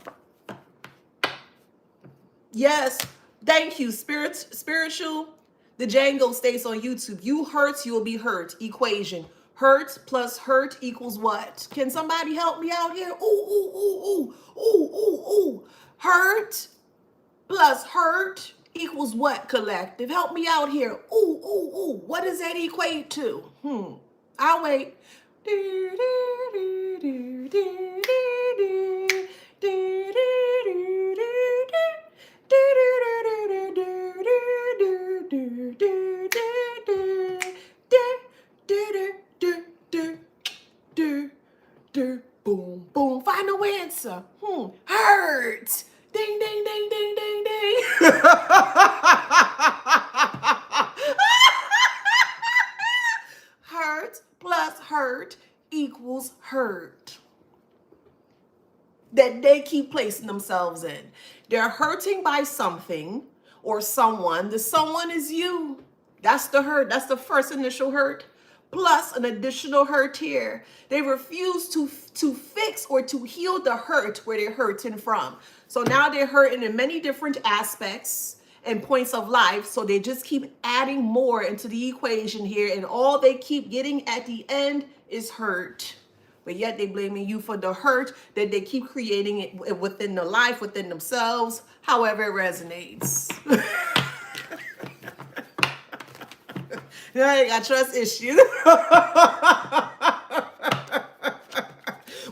Yes. Thank you. Spiritual. The Django states on YouTube, you hurt, you will be hurt. Equation. Hurt plus hurt equals what? Can somebody help me out here? Ooh. Hurt plus hurt equals what, collective? Help me out here. Ooh. What does that equate to? I'll wait. Boom, boom. Final answer. Hurt. Ding, ding, ding, ding, ding, ding. Hurt plus hurt equals hurt. That they keep placing themselves in. They're hurting by something or someone. The someone is you. That's the hurt. That's the first initial hurt. Plus an additional hurt here. They refuse to fix or to heal the hurt where they're hurting from. So now they're hurting in many different aspects and points of life. So they just keep adding more into the equation here. And all they keep getting at the end is hurt. But yet they blaming you for the hurt that they keep creating it within the life, within themselves, however it resonates. I ain't got trust issues.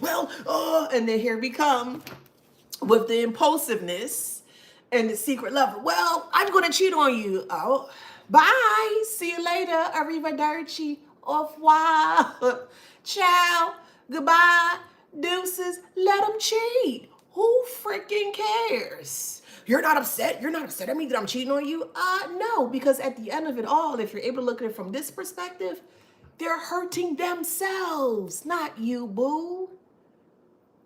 Well, oh, and then here we come with the impulsiveness and the secret lover. Well, I'm going to cheat on you. Oh, bye. See you later. Arrivederci. Au revoir. Ciao. Goodbye. Deuces. Let them cheat. Who freaking cares? You're not upset? You're not upset at me that I'm cheating on you? No, because at the end of it all, if you're able to look at it from this perspective, they're hurting themselves, not you, boo.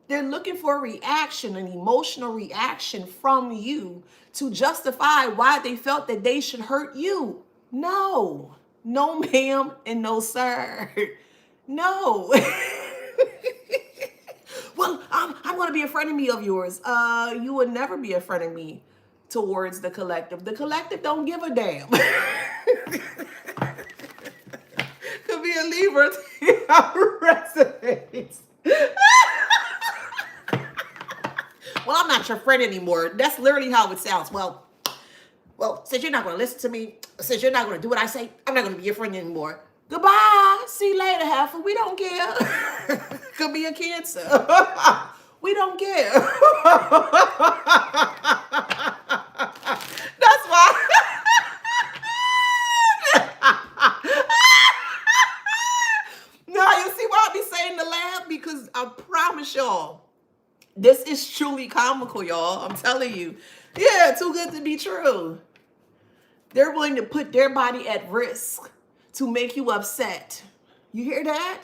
They're looking for a reaction, an emotional reaction from you to justify why they felt that they should hurt you. No, no, ma'am, and no, sir. No. Well, I'm going to be a frenemy of yours. You would never be a frenemy towards the collective. The collective don't give a damn. Could be a Libra resonates. Well, I'm not your friend anymore. That's literally how it sounds. Well, since you're not going to listen to me, since you're not going to do what I say, I'm not going to be your friend anymore. Goodbye. See you later, Heifer. We don't care. Could be a Cancer. We don't care. That's why. No, you see why I be saying to laugh? Because I promise y'all, this is truly comical, y'all. I'm telling you. Yeah, too good to be true. They're willing to put their body at risk to make you upset. You hear that?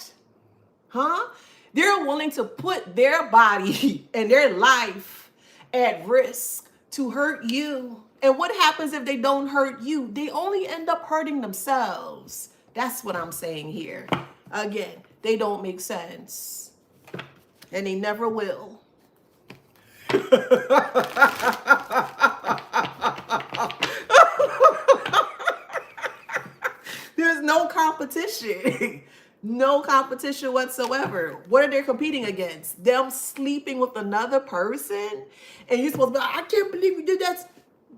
Huh? They're willing to put their body and their life at risk to hurt you. And what happens if they don't hurt you? They only end up hurting themselves. That's what I'm saying here. Again, they don't make sense. And they never will. There's no competition. No competition whatsoever. What are they competing against? Them sleeping with another person? And you're supposed to be like, I can't believe you did that.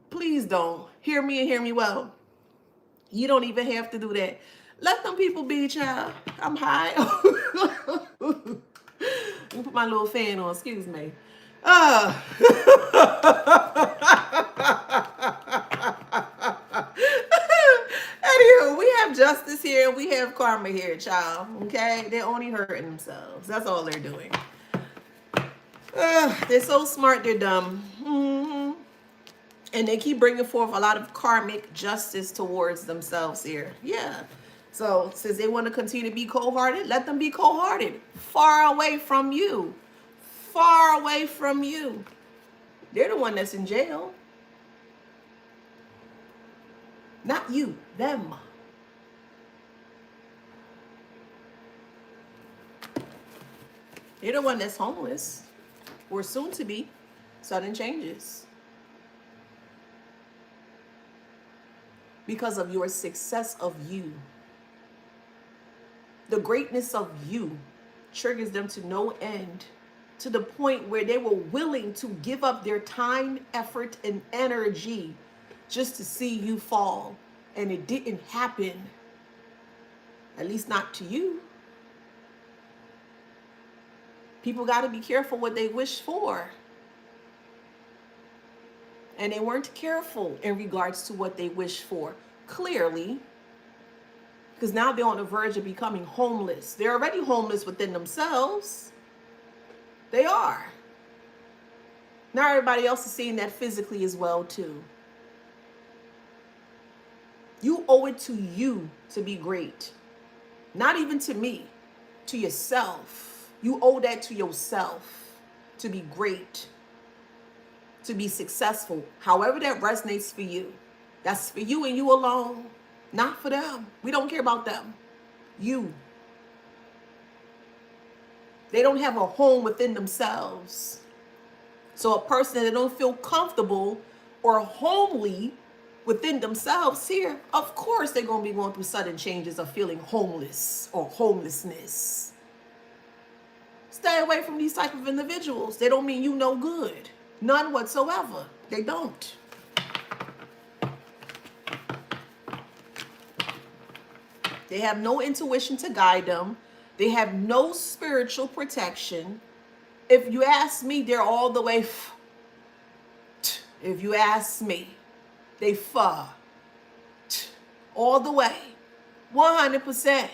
Please don't. Hear me and hear me well. You don't even have to do that. Let them people be, child. I'm high. Let me put my little fan on. Excuse me. Anywho, we have justice here. We have karma here, child. Okay? They're only hurting themselves. That's all they're doing. They're so smart, they're dumb. Mm-hmm. And they keep bringing forth a lot of karmic justice towards themselves here. Yeah. So since they want to continue to be cold-hearted, let them be cold-hearted. Far away from you. Far away from you. They're the one that's in jail. Not you, them. They're the one that's homeless. Or soon to be. Sudden changes. Because of your success of you. The greatness of you triggers them to no end, to the point where they were willing to give up their time, effort, and energy just to see you fall. And it didn't happen. At least not to you. People got to be careful what they wish for. And they weren't careful in regards to what they wish for. Clearly. Because now they're on the verge of becoming homeless. They're already homeless within themselves. They are. Now everybody else is seeing that physically as well too. You owe it to you to be great. Not even to me. To yourself. You owe that to yourself. To be great. To be successful. However that resonates for you. That's for you and you alone. Not for them. We don't care about them. You. They don't have a home within themselves. So a person that don't feel comfortable or homely within themselves here, of course they're going to be going through sudden changes of feeling homeless or homelessness. Stay away from these type of individuals. They don't mean you no good. None whatsoever. They don't. They have no intuition to guide them. They have no spiritual protection. If you ask me, they're all the way. If you ask me, they far all the way, 100%.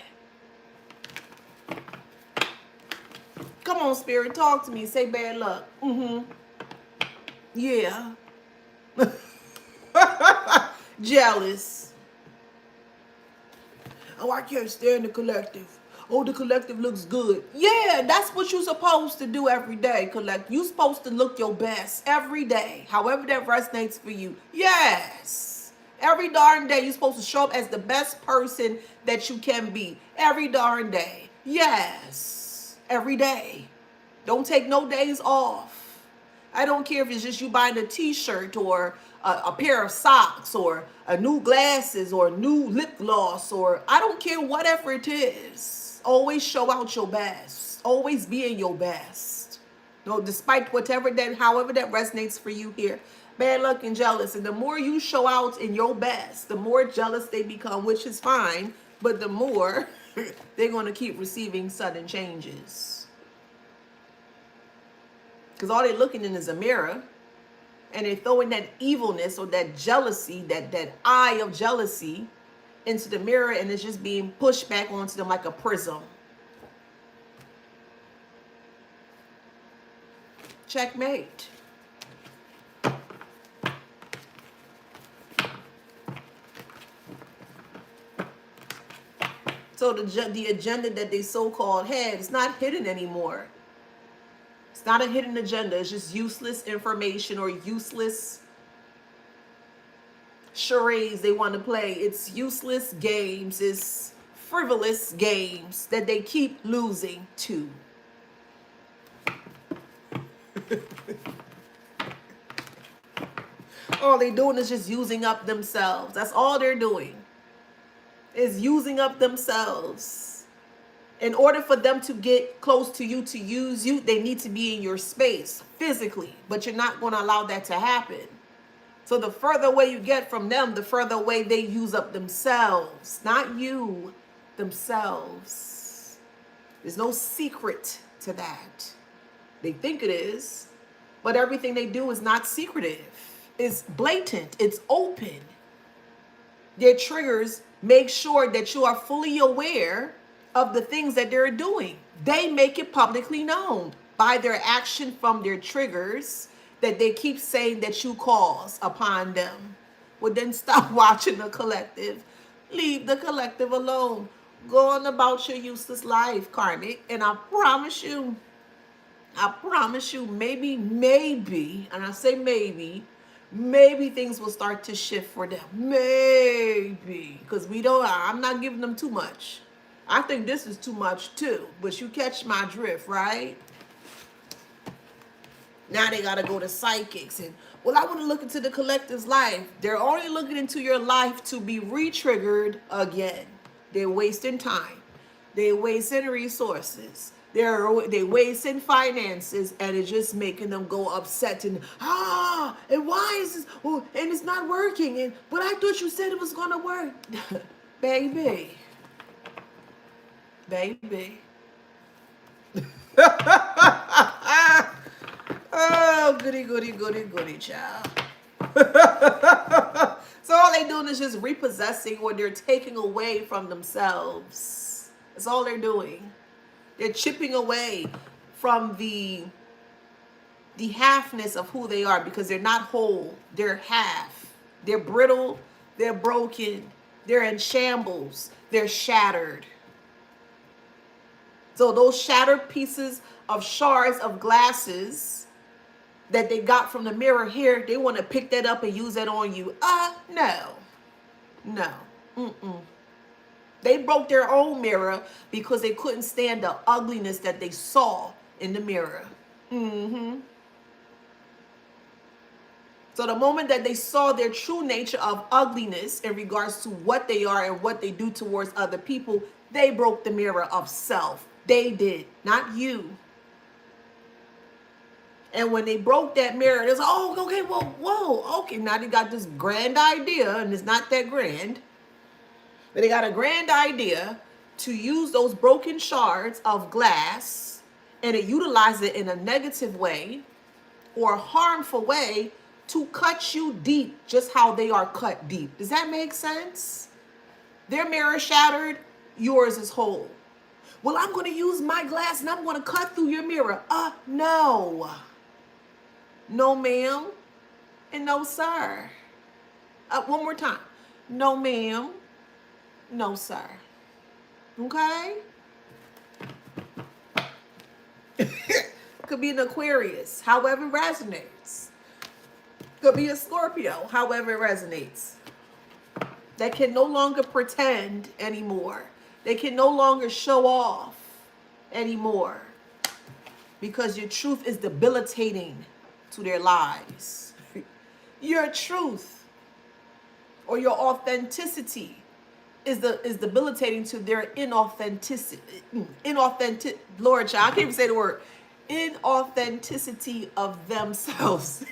Come on, spirit, talk to me. Say bad luck. Yeah. Jealous. Oh, I can't stand the collective. Oh, the collective looks good. Yeah, that's what you're supposed to do every day, collect. You're supposed to look your best every day, however that resonates for you. Yes. Every darn day, you're supposed to show up as the best person that you can be. Every darn day. Yes. Every day. Don't take no days off. I don't care if it's just you buying a t-shirt or a pair of socks or a new glasses or new lip gloss, or I don't care, whatever it is. Always show out your best. Always be in your best. No, despite whatever that, however that resonates for you here. Bad luck and jealous. And the more you show out in your best, the more jealous they become, which is fine, but the more they're going to keep receiving sudden changes. Because all they're looking in is a mirror, and they're throwing that evilness or that jealousy, that eye of jealousy into the mirror, and it's just being pushed back onto them like a prism. Checkmate. So the agenda that they so-called had is not hidden anymore. It's not a hidden agenda. It's just useless information or useless charades they want to play. It's useless games. It's frivolous games that they keep losing to. All they're doing is just using up themselves. That's all they're doing, is using up themselves. In order for them to get close to you, to use you, they need to be in your space physically, but you're not going to allow that to happen. So the further away you get from them, the further away they use up themselves. Not you, themselves. There's no secret to that. They think it is, but everything they do is not secretive. It's blatant. It's open. Their triggers make sure that you are fully aware of the things that they're doing. They make it publicly known by their action from their triggers that they keep saying that you cause upon them. Well, then stop watching the collective. Leave the collective alone. Go on about your useless life, Karmic. And I promise you, maybe, and I say maybe things will start to shift for them. Maybe. Because I'm not giving them too much. I think this is too much too, but you catch my drift, right? Now they got to go to psychics and, well, I want to look into the collective's life. They're only looking into your life to be re-triggered again. They're wasting time. They're wasting resources. They're wasting finances, and it's just making them go upset and, and why is this, and it's not working, but I thought you said it was going to work. Baby. Oh, goody, child. So all they're doing is just repossessing, or they're taking away from themselves. That's all they're doing. They're chipping away from the halfness of who they are, because they're not whole. They're half. They're brittle. They're broken. They're in shambles. They're shattered. So those shattered pieces of shards of glasses that they got from the mirror here, they want to pick that up and use that on you. No. They broke their own mirror because they couldn't stand the ugliness that they saw in the mirror. So the moment that they saw their true nature of ugliness in regards to what they are and what they do towards other people, they broke the mirror of self. They did, not you. And when they broke that mirror, it's okay, whoa, okay, now they got this grand idea, and it's not that grand. But they got a grand idea to use those broken shards of glass and it utilize it in a negative way or a harmful way to cut you deep, just how they are cut deep. Does that make sense? Their mirror shattered, yours is whole. Well, I'm going to use my glass and I'm going to cut through your mirror. No. No, ma'am. And no, sir. One more time. No, ma'am. No, sir. Okay? Could be an Aquarius, however it resonates. Could be a Scorpio, however it resonates. That can no longer pretend anymore. They can no longer show off anymore because your truth is debilitating to their lives. Your truth or your authenticity is debilitating to their inauthentic, Lord child, I can't even say the word, inauthenticity of themselves.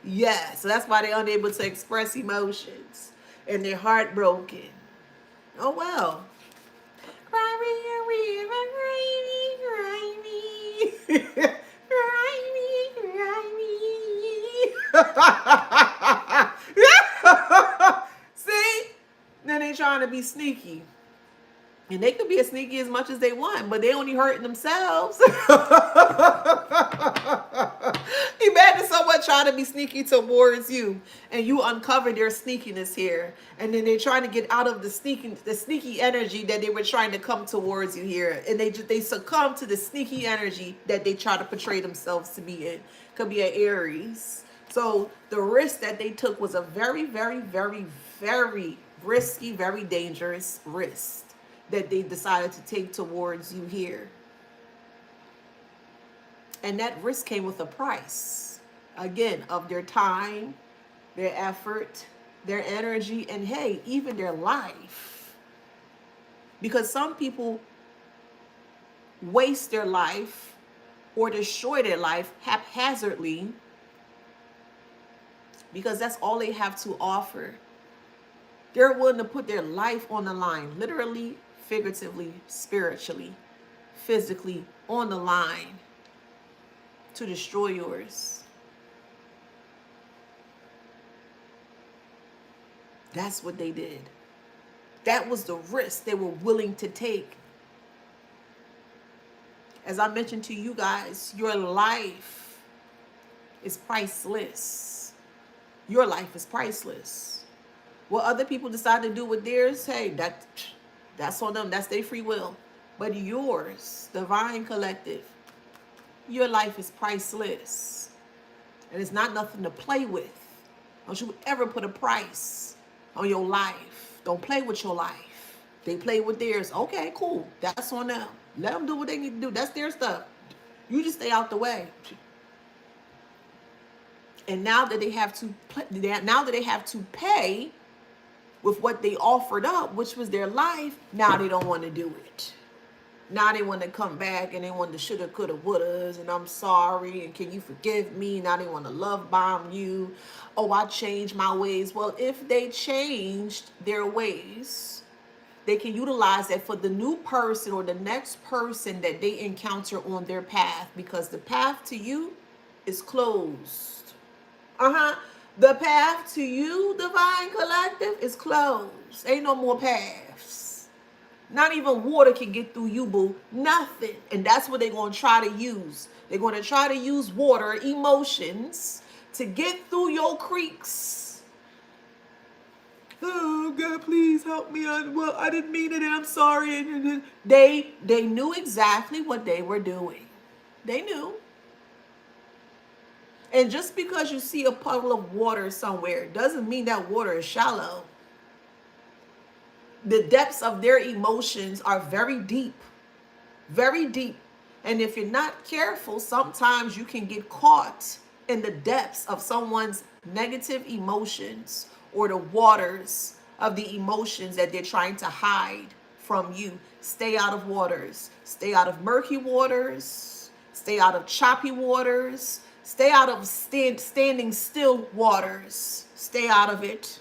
Yeah, so that's why they're unable to express emotions and they're heartbroken. Oh well. Cry me, cry me, cry me. See? Then they trying to be sneaky. And they could be as sneaky as much as they want, but they only hurting themselves. Imagine someone trying to be sneaky towards you, and you uncover their sneakiness here, and then they're trying to get out of the sneaky energy that they were trying to come towards you here, and they succumb to the sneaky energy that they try to portray themselves to be in. Could be an Aries. So the risk that they took was a very, very, very, very risky, very dangerous risk that they decided to take towards you here. And that risk came with a price, again, of their time, their effort, their energy, and hey, even their life. Because some people waste their life or destroy their life haphazardly because that's all they have to offer. They're willing to put their life on the line, literally, figuratively, spiritually, physically, on the line to destroy yours. That's what they did. That was the risk they were willing to take. As I mentioned to you guys, your life is priceless. Your life is priceless. What other people decide to do with theirs, hey, that's on them. That's their free will. But yours, divine collective, your life is priceless. And it's not nothing to play with. Don't you ever put a price on your life. Don't play with your life. They play with theirs. Okay, cool. That's on them. Let them do what they need to do. That's their stuff. You just stay out the way. And now that they have to pay with what they offered up, which was their life, now they don't want to do it. Now they want to come back and they want to shoulda, coulda, wouldas, and I'm sorry, and can you forgive me? Now they want to love bomb you. Oh, I changed my ways. Well, if they changed their ways, they can utilize that for the new person or the next person that they encounter on their path, because the path to you is closed. The path to you, divine collective, is closed. Ain't no more paths. Not even water can get through you, boo. Nothing. And that's what they're going to try to use. They're going to try to use water, emotions, to get through your creeks. Oh, God, please help me. Well, I didn't mean it, and I'm sorry. They knew exactly what they were doing. They knew. And just because you see a puddle of water somewhere doesn't mean that water is shallow. The depths of their emotions are very deep, very deep. And if you're not careful, sometimes you can get caught in the depths of someone's negative emotions or the waters of the emotions that they're trying to hide from you. Stay out of waters. Stay out of murky waters. Stay out of choppy waters. Stay out of standing still waters. Stay out of it.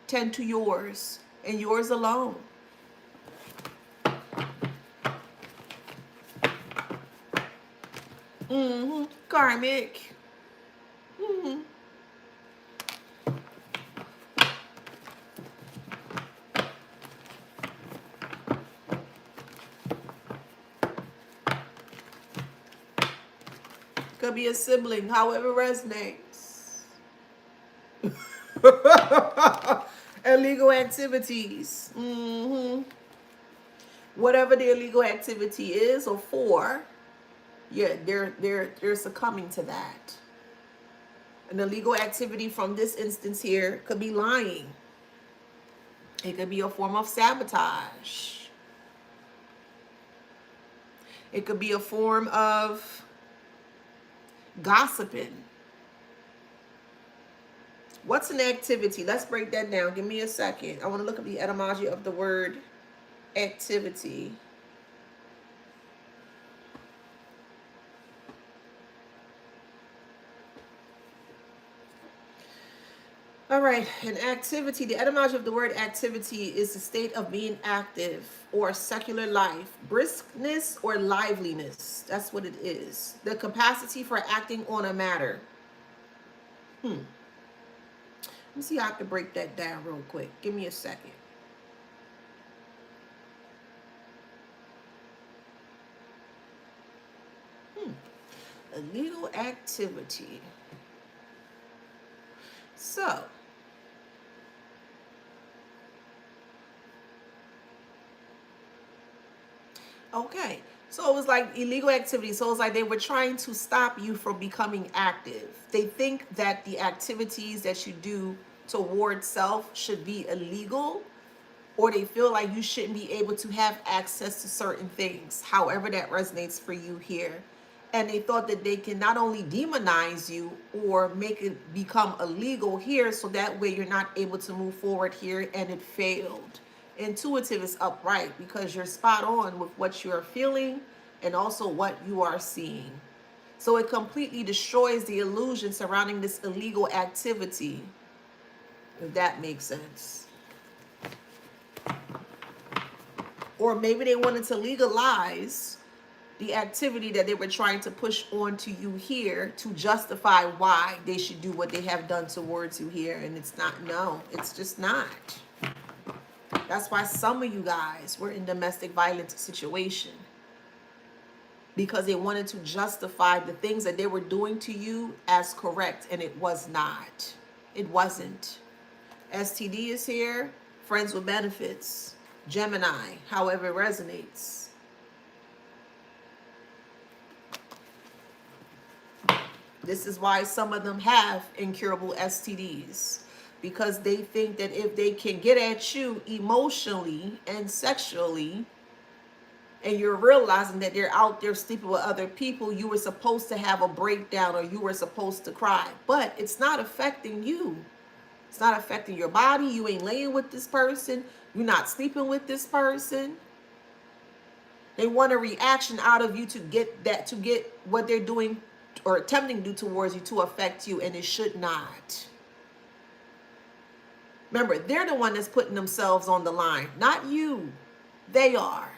Tend to yours and yours alone. Karmic. Could be a sibling, however resonates. Illegal activities. Whatever the illegal activity is or for, yeah, they're succumbing to that. An illegal activity from this instance here could be lying. It could be a form of sabotage. It could be a form of gossiping. What's an activity? Let's break that down. Give me a second. I want to look up the etymology of the word activity. All right, an activity, the etymology of the word activity is the state of being active or secular life, briskness or liveliness. That's what it is. The capacity for acting on a matter. Let me see how I can break that down real quick. Give me a second. Illegal activity. So, okay. So it was like illegal activity. So it was like they were trying to stop you from becoming active. They think that the activities that you do toward self should be illegal, or they feel like you shouldn't be able to have access to certain things, however that resonates for you here. And they thought that they can not only demonize you or make it become illegal here, so that way you're not able to move forward here, and it failed. Intuitive is upright because you're spot on with what you're feeling and also what you are seeing. So it completely destroys the illusion surrounding this illegal activity, if that makes sense. Or maybe they wanted to legalize the activity that they were trying to push onto you here to justify why they should do what they have done towards you here. And it's not, no, it's just not. That's why some of you guys were in domestic violence situation, because they wanted to justify the things that they were doing to you as correct, and it was not. It wasn't. STD is here, friends with benefits, Gemini, however it resonates. This is why some of them have incurable STDs, because they think that if they can get at you emotionally and sexually, and you're realizing that they're out there sleeping with other people, you were supposed to have a breakdown or you were supposed to cry. But it's not affecting you. It's not affecting your body. You ain't laying with this person. You're not sleeping with this person. They want a reaction out of you to get that, to get what they're doing or attempting to do towards you to affect you, and it should not. Remember, they're the one that's putting themselves on the line, not you. They are.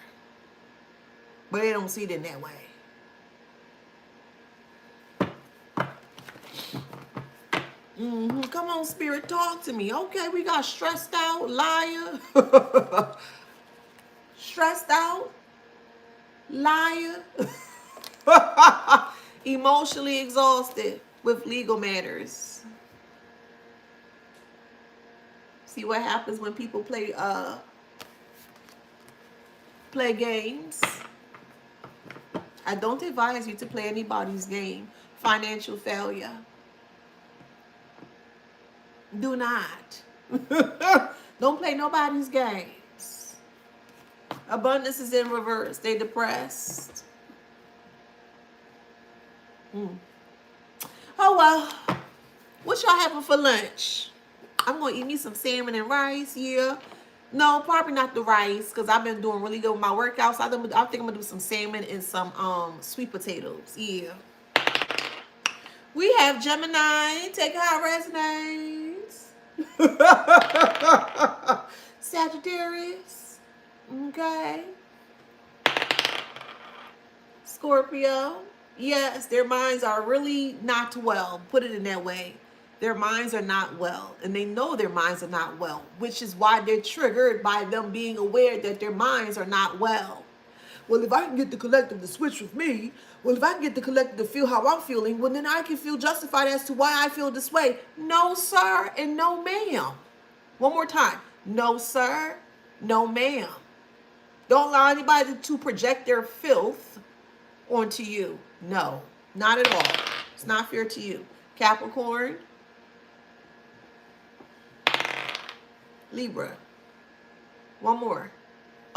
But they don't see it in that way. Come on, spirit, talk to me. Okay, we got stressed out, liar. Stressed out, liar. Emotionally exhausted with legal matters. See what happens when people play games. I don't advise you to play anybody's game. Financial failure. Do not. Don't play nobody's games. Abundance is in reverse. They depressed. Oh well. What y'all having for lunch? I'm gonna eat me some salmon and rice. Yeah. No, probably not the rice, because I've been doing really good with my workouts. I think I'm gonna do some salmon and some sweet potatoes. Yeah. We have Gemini. Take how it resonates. Sagittarius. Okay. Scorpio. Yes, their minds are really not well. Put it in that way. Their minds are not well. And they know their minds are not well, which is why they're triggered by them being aware that their minds are not well. Well, if I can get the collective to switch with me, well, if I can get the collective to feel how I'm feeling, well, then I can feel justified as to why I feel this way. No, sir, and no, ma'am. One more time. No, sir, no, ma'am. Don't allow anybody to project their filth onto you. No, not at all. It's not fair to you. Capricorn, Libra. One more.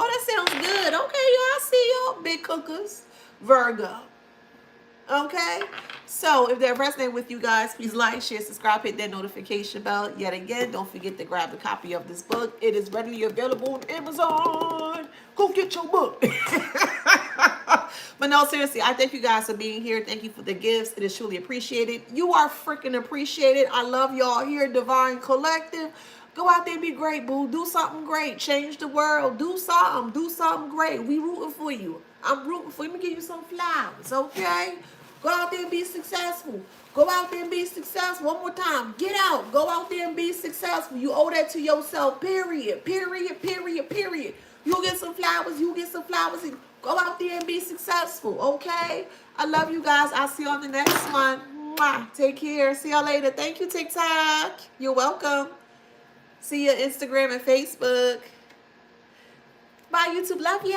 Oh, that sounds good. Okay, y'all, I see y'all, big cookers. Virgo. Okay, so if that resonates with you guys, please like, share, subscribe, hit that notification bell. Yet again, don't forget to grab a copy of this book. It is readily available on Amazon. Go get your book. But no, seriously, I thank you guys for being here. Thank you for the gifts. It is truly appreciated. You are freaking appreciated. I love y'all here, Divine Collective. Go out there and be great, boo. Do something great. Change the world. Do something. Do something great. We rooting for you. I'm rooting for you. Let me give you some flowers, okay? Go out there and be successful. Go out there and be successful. One more time. Get out. Go out there and be successful. You owe that to yourself, period. Period, period, period. You'll get some flowers. You get some flowers. And go out there and be successful, okay? I love you guys. I'll see you on the next one. Mwah. Take care. See y'all later. Thank you, TikTok. You're welcome. See you Instagram and Facebook. Bye, YouTube. Love ya.